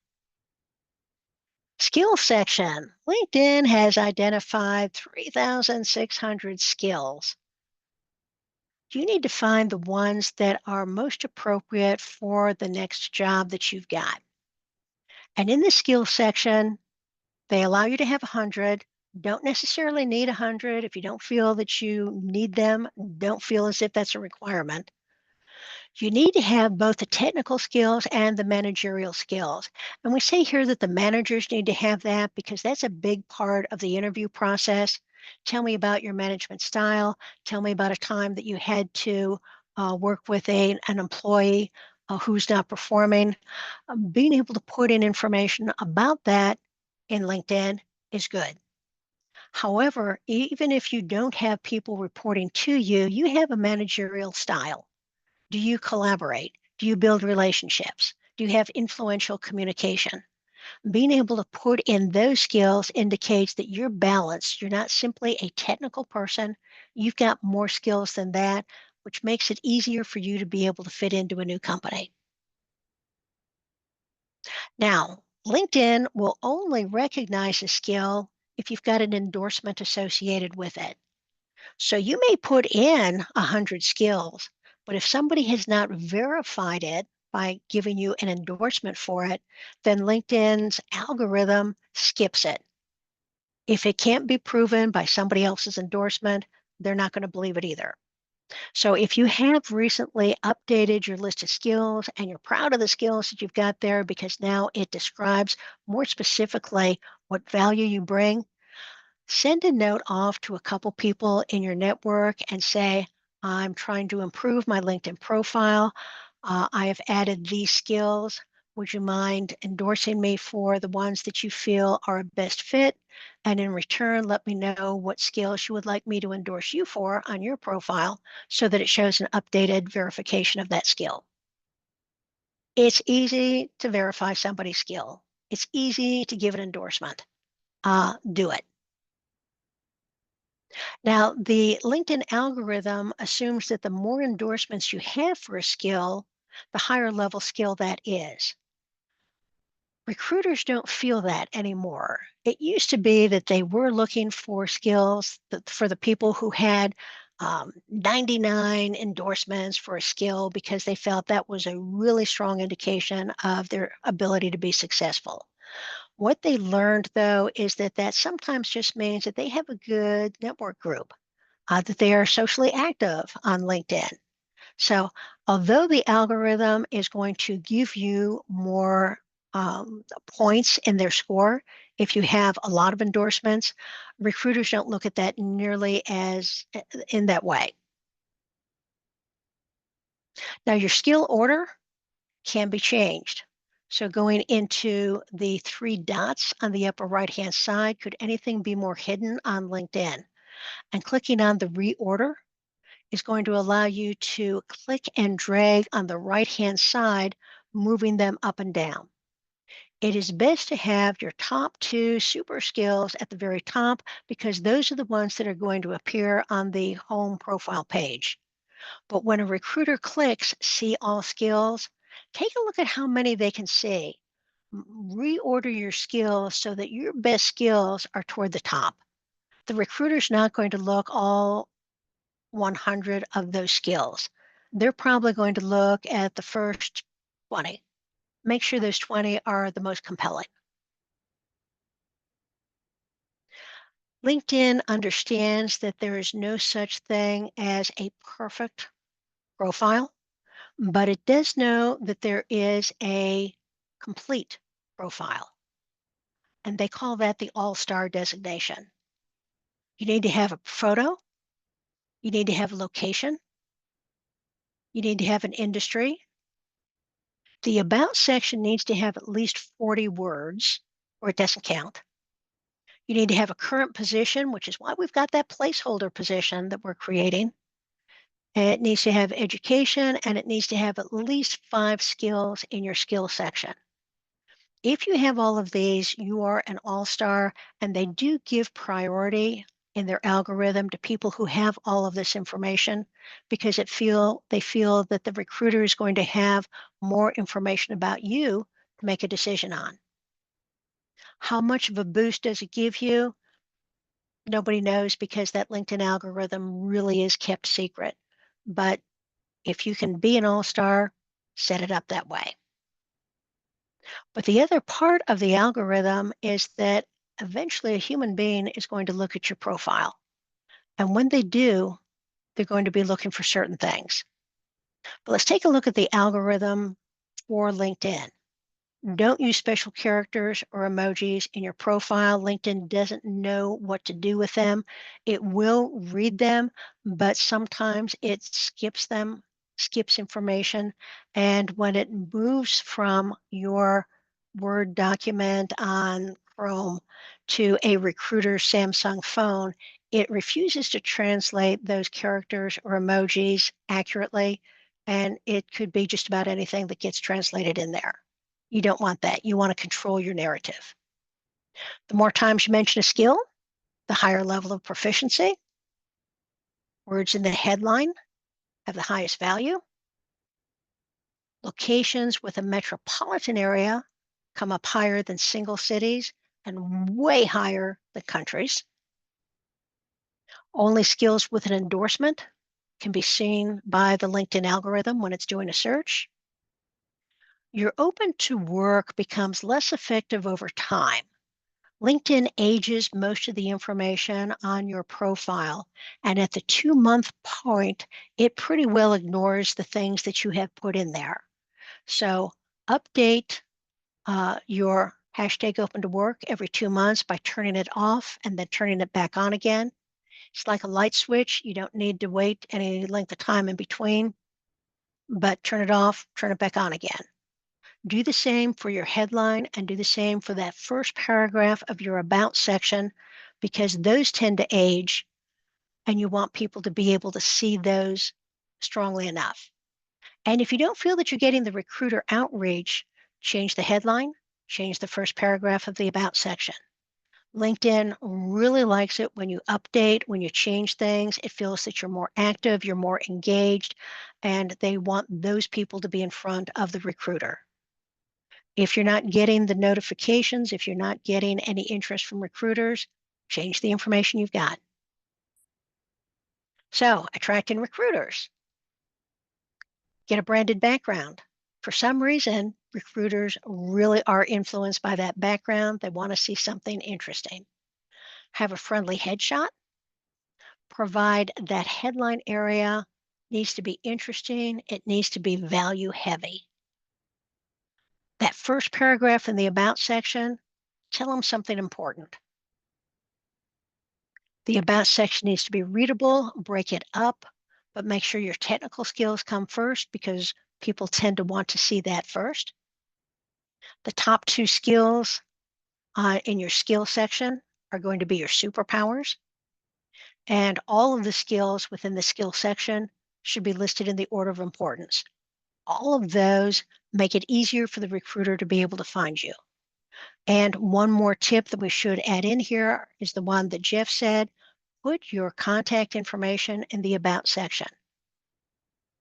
Skill section. LinkedIn has identified 3,600 skills. You need to find the ones that are most appropriate for the next job that you've got. And in the skill section, they allow you to have 100. Don't necessarily need 100. If you don't feel that you need them, don't feel as if that's a requirement. You need to have both the technical skills and the managerial skills. And we say here that the managers need to have that because that's a big part of the interview process. Tell me about your management style. Tell me about a time that you had to work with an employee who's not performing. Being able to put in information about that in LinkedIn is good. However, even if you don't have people reporting to you, you have a managerial style. Do you collaborate? Do you build relationships? Do you have influential communication? Being able to put in those skills indicates that you're balanced. You're not simply a technical person. You've got more skills than that, which makes it easier for you to be able to fit into a new company. Now, LinkedIn will only recognize a skill if you've got an endorsement associated with it. So you may put in 100 skills, but if somebody has not verified it by giving you an endorsement for it, then LinkedIn's algorithm skips it. If it can't be proven by somebody else's endorsement, they're not going to believe it either. So if you have recently updated your list of skills and you're proud of the skills that you've got there because now it describes more specifically what value you bring, send a note off to a couple people in your network and say, I'm trying to improve my LinkedIn profile. I have added these skills. Would you mind endorsing me for the ones that you feel are a best fit? And in return, let me know what skills you would like me to endorse you for on your profile so that it shows an updated verification of that skill. It's easy to verify somebody's skill. It's easy to give an endorsement. Do it. Now, the LinkedIn algorithm assumes that the more endorsements you have for a skill, the higher level skill that is. Recruiters don't feel that anymore. It used to be that they were looking for skills for the people who had 99 endorsements for a skill because they felt that was a really strong indication of their ability to be successful. What they learned, though, is that that sometimes just means that they have a good network group, that they are socially active on LinkedIn. So, although the algorithm is going to give you more points in their score if you have a lot of endorsements, recruiters don't look at that nearly as in that way. Now, your skill order can be changed. So, going into the three dots on the upper right hand side, could anything be more hidden on LinkedIn? And clicking on the reorder is going to allow you to click and drag on the right-hand side, moving them up and down. It is best to have your top two super skills at the very top because those are the ones that are going to appear on the home profile page. But when a recruiter clicks See All Skills, take a look at how many they can see. Reorder your skills so that your best skills are toward the top. The recruiter's not going to look all 100 of those skills. They're probably going to look at the first 20. Make sure those 20 are the most compelling. LinkedIn understands that there is no such thing as a perfect profile, but it does know that there is a complete profile, and they call that the all-star designation. You need to have a photo, you need to have a location, you need to have an industry. The About section needs to have at least 40 words, or it doesn't count. You need to have a current position, which is why we've got that placeholder position that we're creating. It needs to have education, and it needs to have at least 5 skills in your skill section. If you have all of these, you are an all-star, and they do give priority in their algorithm to people who have all of this information because they feel that the recruiter is going to have more information about you to make a decision on. How much of a boost does it give you? Nobody knows because that LinkedIn algorithm really is kept secret. But if you can be an all-star, set it up that way. But the other part of the algorithm is that eventually a human being is going to look at your profile. And when they do, they're going to be looking for certain things. But let's take a look at the algorithm for LinkedIn. Don't use special characters or emojis in your profile. LinkedIn doesn't know what to do with them. It will read them, but sometimes it skips them, skips information. And when it moves from your Word document on Chrome to a recruiter Samsung phone, it refuses to translate those characters or emojis accurately. And it could be just about anything that gets translated in there. You don't want that. You want to control your narrative. The more times you mention a skill, the higher level of proficiency. Words in the headline have the highest value. Locations with a metropolitan area come up higher than single cities and way higher than countries. Only skills with an endorsement can be seen by the LinkedIn algorithm when it's doing a search. Your open to work becomes less effective over time. LinkedIn ages most of the information on your profile, and at the 2-month point, it pretty well ignores the things that you have put in there. So update your hashtag open to work every 2 months by turning it off and then turning it back on again. It's like a light switch. You don't need to wait any length of time in between, but turn it off, turn it back on again. Do the same for your headline and do the same for that first paragraph of your About section because those tend to age and you want people to be able to see those strongly enough. And if you don't feel that you're getting the recruiter outreach, change the headline, change the first paragraph of the About section. LinkedIn really likes it when you update, when you change things. It feels that you're more active, you're more engaged, and they want those people to be in front of the recruiter. If you're not getting the notifications, if you're not getting any interest from recruiters, change the information you've got. So, attracting recruiters. Get a branded background. For some reason, recruiters really are influenced by that background. They want to see something interesting. Have a friendly headshot. Provide that headline area needs to be interesting. It needs to be value heavy. That first paragraph in the About section, tell them something important. The About section needs to be readable, break it up, but make sure your technical skills come first because people tend to want to see that first. The top 2 skills in your skill section are going to be your superpowers, and all of the skills within the skill section should be listed in the order of importance. All of those make it easier for the recruiter to be able to find you. And one more tip that we should add in here is the one that Jeff said, put your contact information in the About section.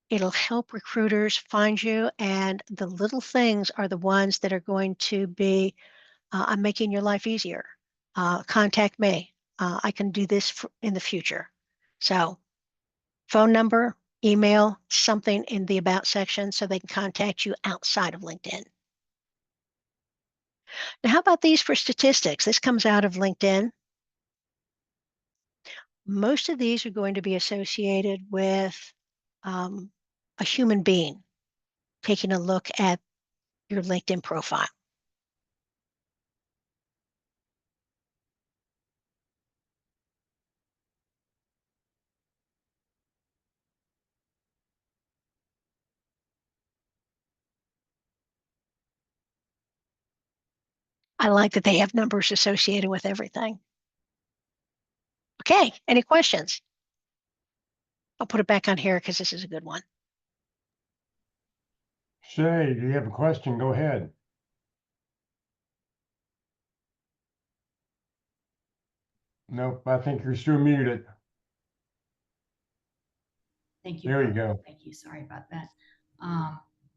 It'll help recruiters find you, and the little things are the ones that are going to be I'm making your life easier. Contact me. I can do this in the future. So, phone number, email, something in the About section so they can contact you outside of LinkedIn. Now, how about these for statistics? This comes out of LinkedIn. Most of these are going to be associated with a human being taking a look at your LinkedIn profile. I like that they have numbers associated with everything. Okay, any questions? I'll put it back on here because this is a good one. Shay, do you have a question? Go ahead. Nope, I think you're still muted. Thank you. There you go. Thank you. Sorry about that.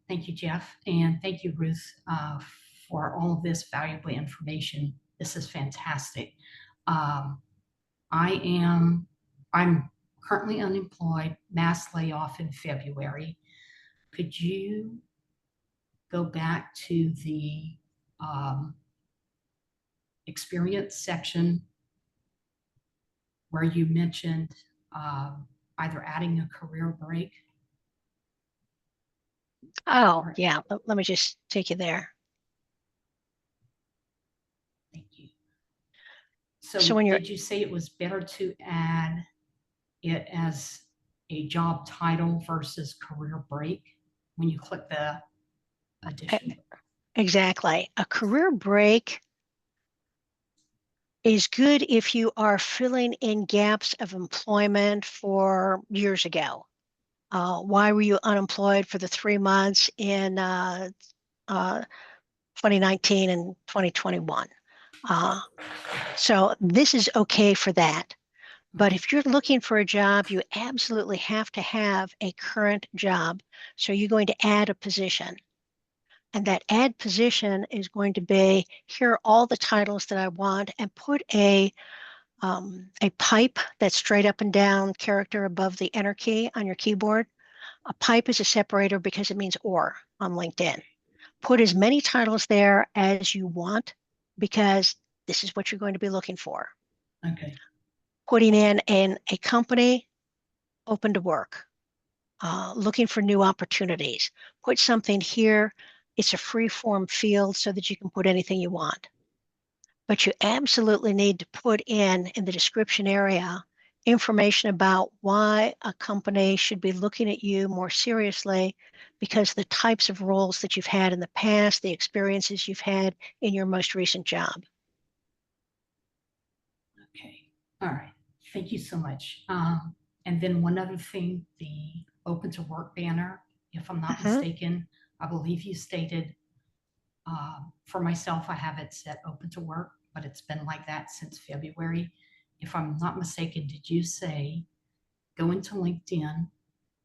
Thank you, Jeff, and thank you, Ruth, for all of this valuable information. This is fantastic. I'm currently unemployed, mass layoff in February. Could you go back to the experience section where you mentioned either adding a career break? Oh, yeah. Let me just take you there. Thank you. So when you're did you say it was better to add it as a job title versus career break when you click the addition? exactly a career break is good if you are filling in gaps of employment for years ago. Why were you unemployed for the 3 months in 2019 and 2021? So this is okay for that. But if you're looking for a job, you absolutely have to have a current job. So you're going to add a position. And that add position is going to be, here are all the titles that I want, and put a pipe that's straight up and down character above the enter key on your keyboard. A pipe is a separator because it means or on LinkedIn. Put as many titles there as you want because this is what you're going to be looking for. Okay. Putting in a company open to work, looking for new opportunities. Put something here. It's a free form field so that you can put anything you want. But you absolutely need to put in the description area information about why a company should be looking at you more seriously because the types of roles that you've had in the past, the experiences you've had in your most recent job. Okay. All right. Thank you so much. And then one other thing, the open to work banner, if I'm not mistaken, I believe you stated For myself, I have it set open to work, but it's been like that since February. If I'm not mistaken, did you say go into LinkedIn,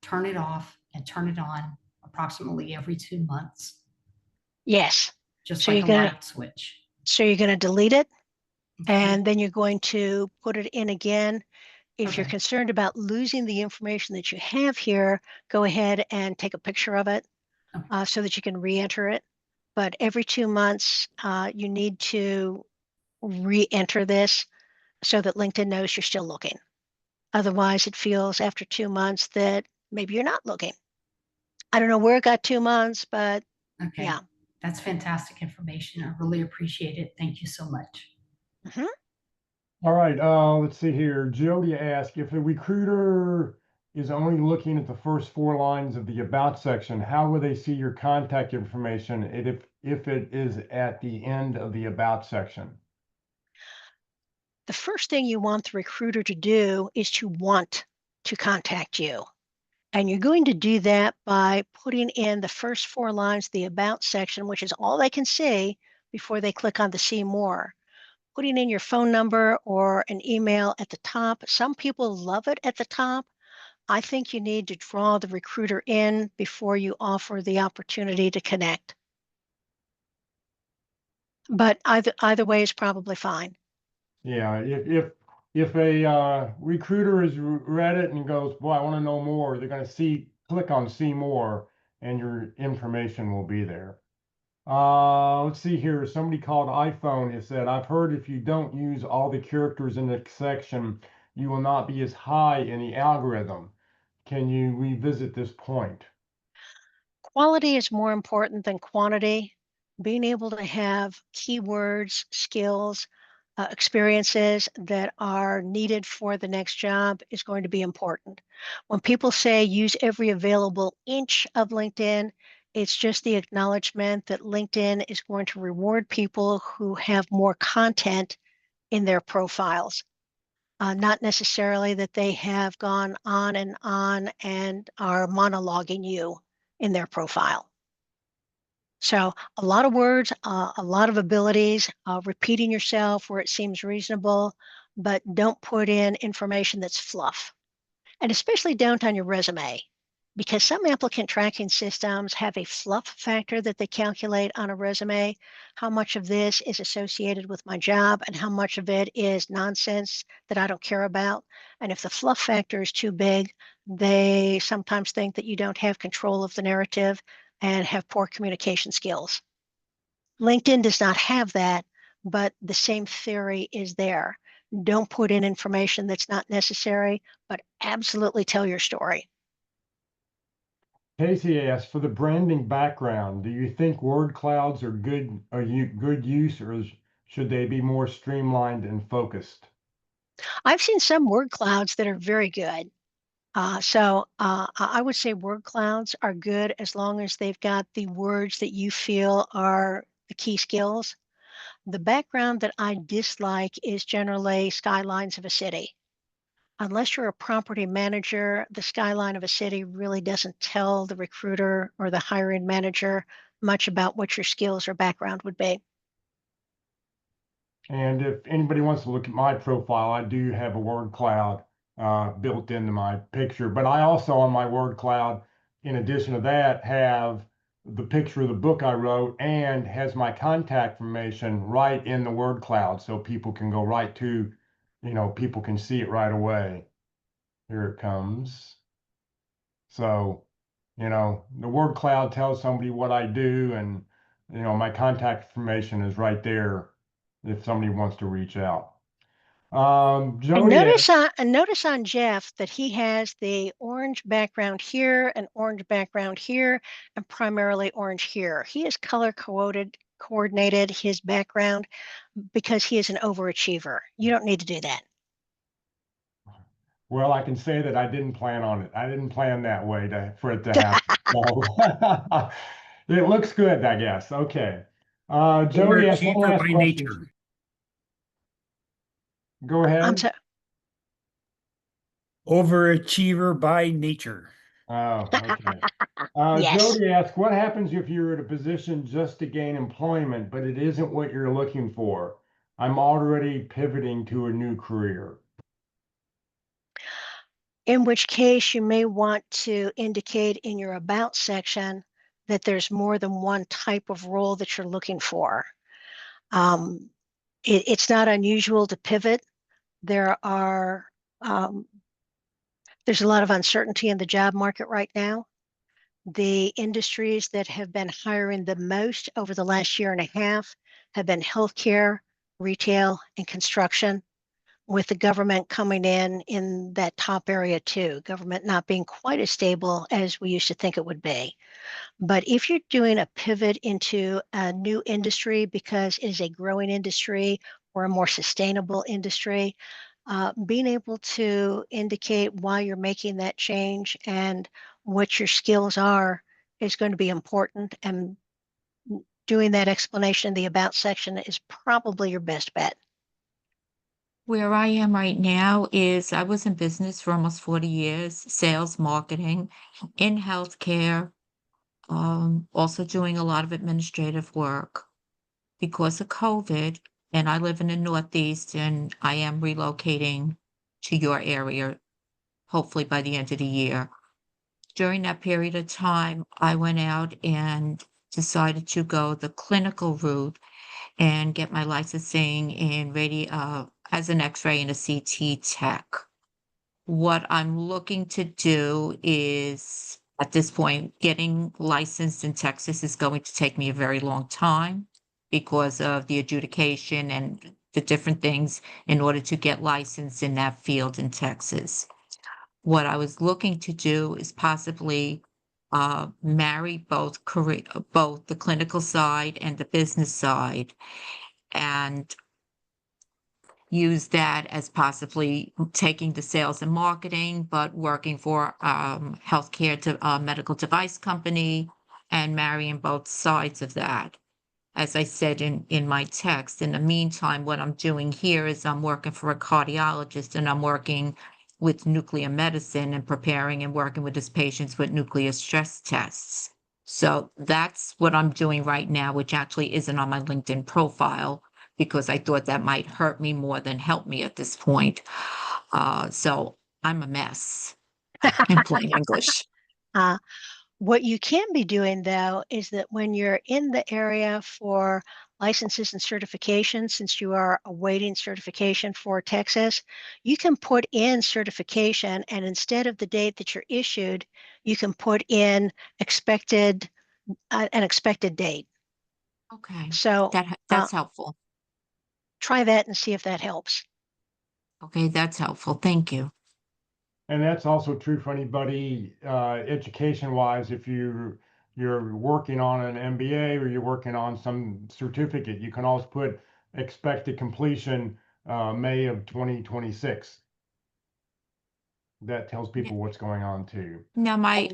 turn it off, and turn it on approximately every 2 months, Yes. just So like you're a gonna light switch? so you're gonna delete it, Okay. and then you're going to put it in again. If you're Okay. concerned about losing the information that you have here, go ahead and take a picture of it Okay. so that you can re-enter it. But every 2 months, you need to re-enter this so that LinkedIn knows you're still looking. Otherwise, it feels after 2 months that maybe you're not looking. I don't know where it got 2 months, but Okay. yeah. That's fantastic information. I really appreciate it. Thank you so much. Mhm. All right, let's see here. Jody asked if a recruiter is only looking at the first 4 lines of the about section, how will they see your contact information if it is at the end of the about section? The first thing you want the recruiter to do is to want to contact you. And you're going to do that by putting in the first 4 lines of the About section, which is all they can see before they click on the See More. Putting in your phone number or an email at the top. Some people love it at the top. I think you need to draw the recruiter in before you offer the opportunity to connect. But either way is probably fine. Yeah, if a recruiter has read it and goes, boy, I want to know more, they're going to click on see more, and your information will be there. Let's see here. Somebody called iPhone has said, I've heard if you don't use all the characters in the section, you will not be as high in the algorithm. Can you revisit this point? Quality is more important than quantity. Being able to have keywords, skills, experiences that are needed for the next job is going to be important. When people say use every available inch of LinkedIn, it's just the acknowledgement that LinkedIn is going to reward people who have more content in their profiles. Not necessarily that they have gone on and are monologuing you in their profile. So a lot of words, a lot of abilities, repeating yourself where it seems reasonable, but don't put in information that's fluff. And especially don't on your resume, because some applicant tracking systems have a fluff factor that they calculate on a resume. How much of this is associated with my job and how much of it is nonsense that I don't care about? And if the fluff factor is too big, they sometimes think that you don't have control of the narrative and have poor communication skills. LinkedIn does not have that, but the same theory is there. Don't put in information that's not necessary, but absolutely tell your story. Casey asked, for the branding background, do you think word clouds are good use, or should they be more streamlined and focused? I've seen some word clouds that are very good. I would say word clouds are good as long as they've got the words that you feel are the key skills. The background that I dislike is generally skylines of a city. Unless you're a property manager, the skyline of a city really doesn't tell the recruiter or the hiring manager much about what your skills or background would be. And if anybody wants to look at my profile, I do have a word cloud built into my picture. But I also, on my word cloud, in addition to that, have the picture of the book I wrote and has my contact information right in the word cloud, so people can go right to, people can see it right away. Here it comes. So, the word cloud tells somebody what I do, and my contact information is right there if somebody wants to reach out. And Jody asked, notice on Jeff that he has the orange background here, an orange background here, and primarily orange here. He has color coordinated his background because he is an overachiever. You don't need to do that. well, I can say that I didn't plan on it. I didn't plan that way for it to happen. So it looks good, I guess. Okay. Jody asked one Overachiever last by question. nature. Go I'm ahead. so, Overachiever by nature. Oh, okay. Yes. Jody asks, what happens if you're at a position just to gain employment, but it isn't what you're looking for? I'm already pivoting to a new career. In which case, you may want to indicate in your About section that there's more than one type of role that you're looking for. Um, it's not unusual to pivot. There are um, there's a lot of uncertainty in the job market right now. The industries that have been hiring the most over the last year and a half have been healthcare, retail, and construction, with the government coming in that top area too, government not being quite as stable as we used to think it would be. But if you're doing a pivot into a new industry because it is a growing industry or a more sustainable industry, being able to indicate why you're making that change and what your skills are is going to be important. And doing that explanation in the About section is probably your best bet. Where I am right now is I was in business for almost 40 years, sales, marketing, in healthcare, also doing a lot of administrative work. Because of COVID, and I live in the Northeast, and I am relocating to your area, hopefully by the end of the year. During that period of time, I went out and decided to go the clinical route and get my licensing in radio as an X-ray and a CT tech. What I'm looking to do is, at this point, getting licensed in Texas is going to take me a very long time because of the adjudication and the different things in order to get licensed in that field in Texas. What I was looking to do is possibly marry both the clinical side and the business side, and use that as possibly taking the sales and marketing, but working for healthcare to medical device company and marrying both sides of that. As I said in my text, in the meantime, what I'm doing here is I'm working for a cardiologist and I'm working with nuclear medicine and preparing and working with his patients with nuclear stress tests. So that's what I'm doing right now, which actually isn't on my LinkedIn profile because I thought that might hurt me more than help me at this point. So I'm a mess in plain English. Uh, what you can be doing though is that when you're in the area for licenses and certification, since you are awaiting certification for Texas, you can put in certification, and instead of the date that you're issued, you can put in an expected date. Okay, So that's helpful. try that and see if that helps. Okay, that's helpful. Thank you. And that's also true for anybody, education-wise, if you're working on an MBA or you're working on some certificate, you can always put expected completion May of 2026. That tells Yeah. people what's going on too. Now, Okay.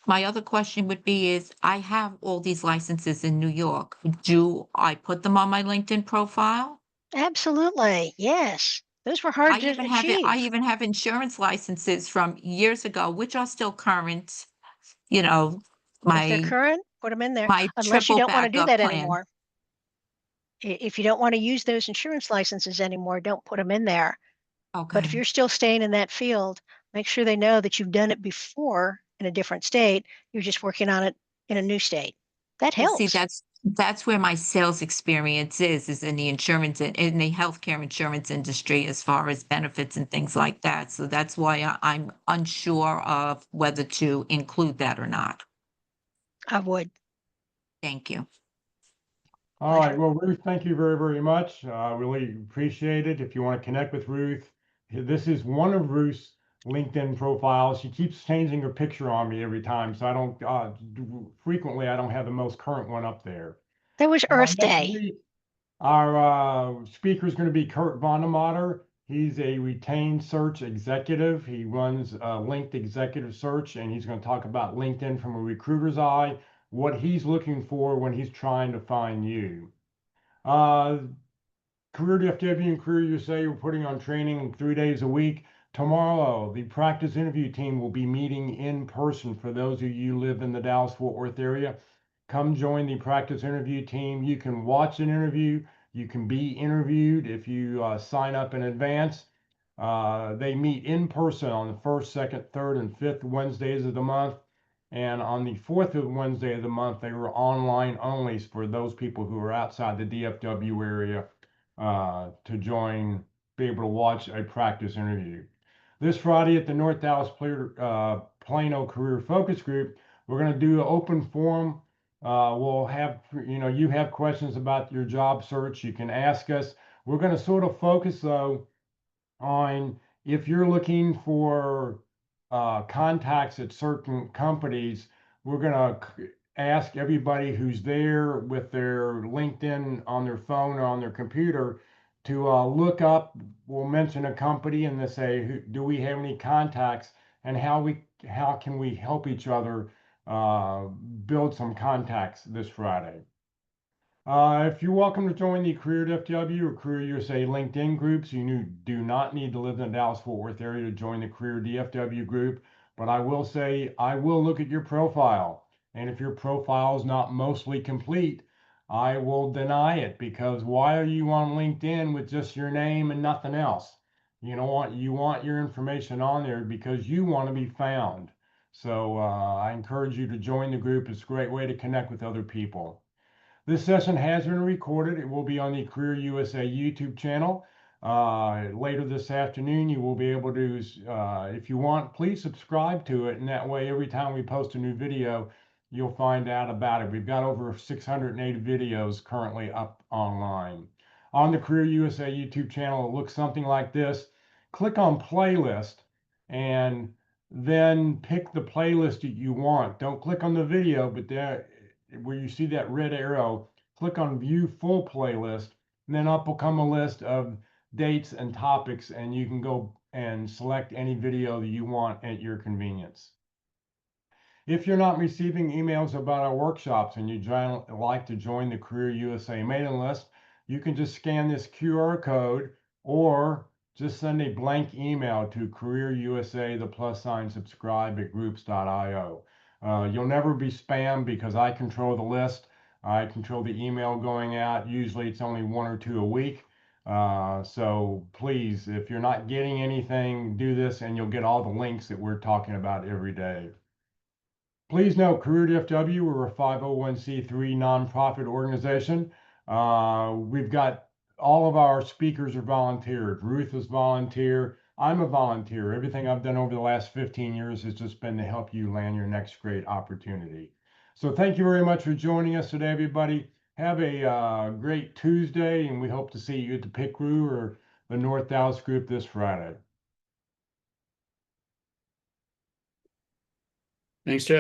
my other question would be is I have all these licenses in New York. Do I put them on my LinkedIn profile? Absolutely. Yes. Those were hard to I achieve. even have insurance licenses from years ago, which are still current, you know, If they're my current, put them in there, my unless you triple don't want to do backup that plan. anymore. If you don't want to use those insurance licenses anymore, don't put them in there. But if Okay. you're still staying in that field, make sure they know that you've done it before in a different state. You're just working on it in a new state. That Well, see, helps. that's where my sales experience is in the insurance in the healthcare insurance industry as far as benefits and things like that. So that's why I'm unsure of whether to include that or not. I would. Thank you. All right. Pleasure. Well, Ruth, thank you very, very much. Really appreciate it. If you want to connect with Ruth, this is one of Ruth's LinkedIn profiles. She keeps changing her picture on me every time, so I don't frequently I don't have the most current one up there. There was Earth Next Day. week, our speaker is going to be Kurt Vonnemotter. He's a retained search executive. He runs Linked Executive Search, and he's going to talk about LinkedIn from a recruiter's eye, what he's looking for when he's trying to find you. Uh, Career DFW and Career USA, we're putting on training 3 days a week. Tomorrow, the practice interview team will be meeting in person. For those of you who live in the Dallas-Fort Worth area, come join the practice interview team. You can watch an interview. You can be interviewed if you sign up in advance. They meet in person on the first, second, third, and fifth Wednesdays of the month. And on the fourth Wednesday of the month, they were online only for those people who are outside the DFW area to join, be able to watch a practice interview. This Friday at the North Dallas Plano Career Focus Group, we're going to do an open forum. We'll have, you have questions about your job search, you can ask us. We're going to sort of focus though on if you're looking for contacts at certain companies. We're going to ask everybody who's there with their LinkedIn on their phone or on their computer to look up. We'll mention a company and they say, do we have any contacts, and how can we help each other build some contacts this Friday. If you're welcome to join the Career DFW or Career USA LinkedIn groups, you do not need to live in the Dallas-Fort Worth area to join the Career DFW group. But I will say, I will look at your profile. And if your profile is not mostly complete, I will deny it, because why are you on LinkedIn with just your name and nothing else? You want your information on there because you want to be found. So I encourage you to join the group. It's a great way to connect with other people. This session has been recorded. It will be on the Career USA YouTube channel. Later this afternoon, you will be able to, if you want, please subscribe to it. And that way, every time we post a new video, you'll find out about it. We've got over 680 videos currently up online. On the Career USA YouTube channel, it looks something like this. Click on playlist and then pick the playlist that you want. Don't click on the video, but there, where you see that red arrow, click on view full playlist, and then up will come a list of dates and topics, and you can go and select any video that you want at your convenience. If you're not receiving emails about our workshops and you'd like to join the Career USA mailing list, you can just scan this QR code or just send a blank email to Career USA, the + subscribe at groups.io. You'll never be spam because I control the list. I control the email going out. Usually it's only 1 or 2 a week. So please, if you're not getting anything, do this and you'll get all the links that we're talking about every day. Please note, Career DFW, we're a 501c3 nonprofit organization. We've got all of our speakers are volunteers. Ruth is volunteer. I'm a volunteer. Everything I've done over the last 15 years has just been to help you land your next great opportunity. So thank you very much for joining us today, everybody. Have a great Tuesday, and we hope to see you at the PICRU or the North Dallas group this Friday. Thanks, Jeff.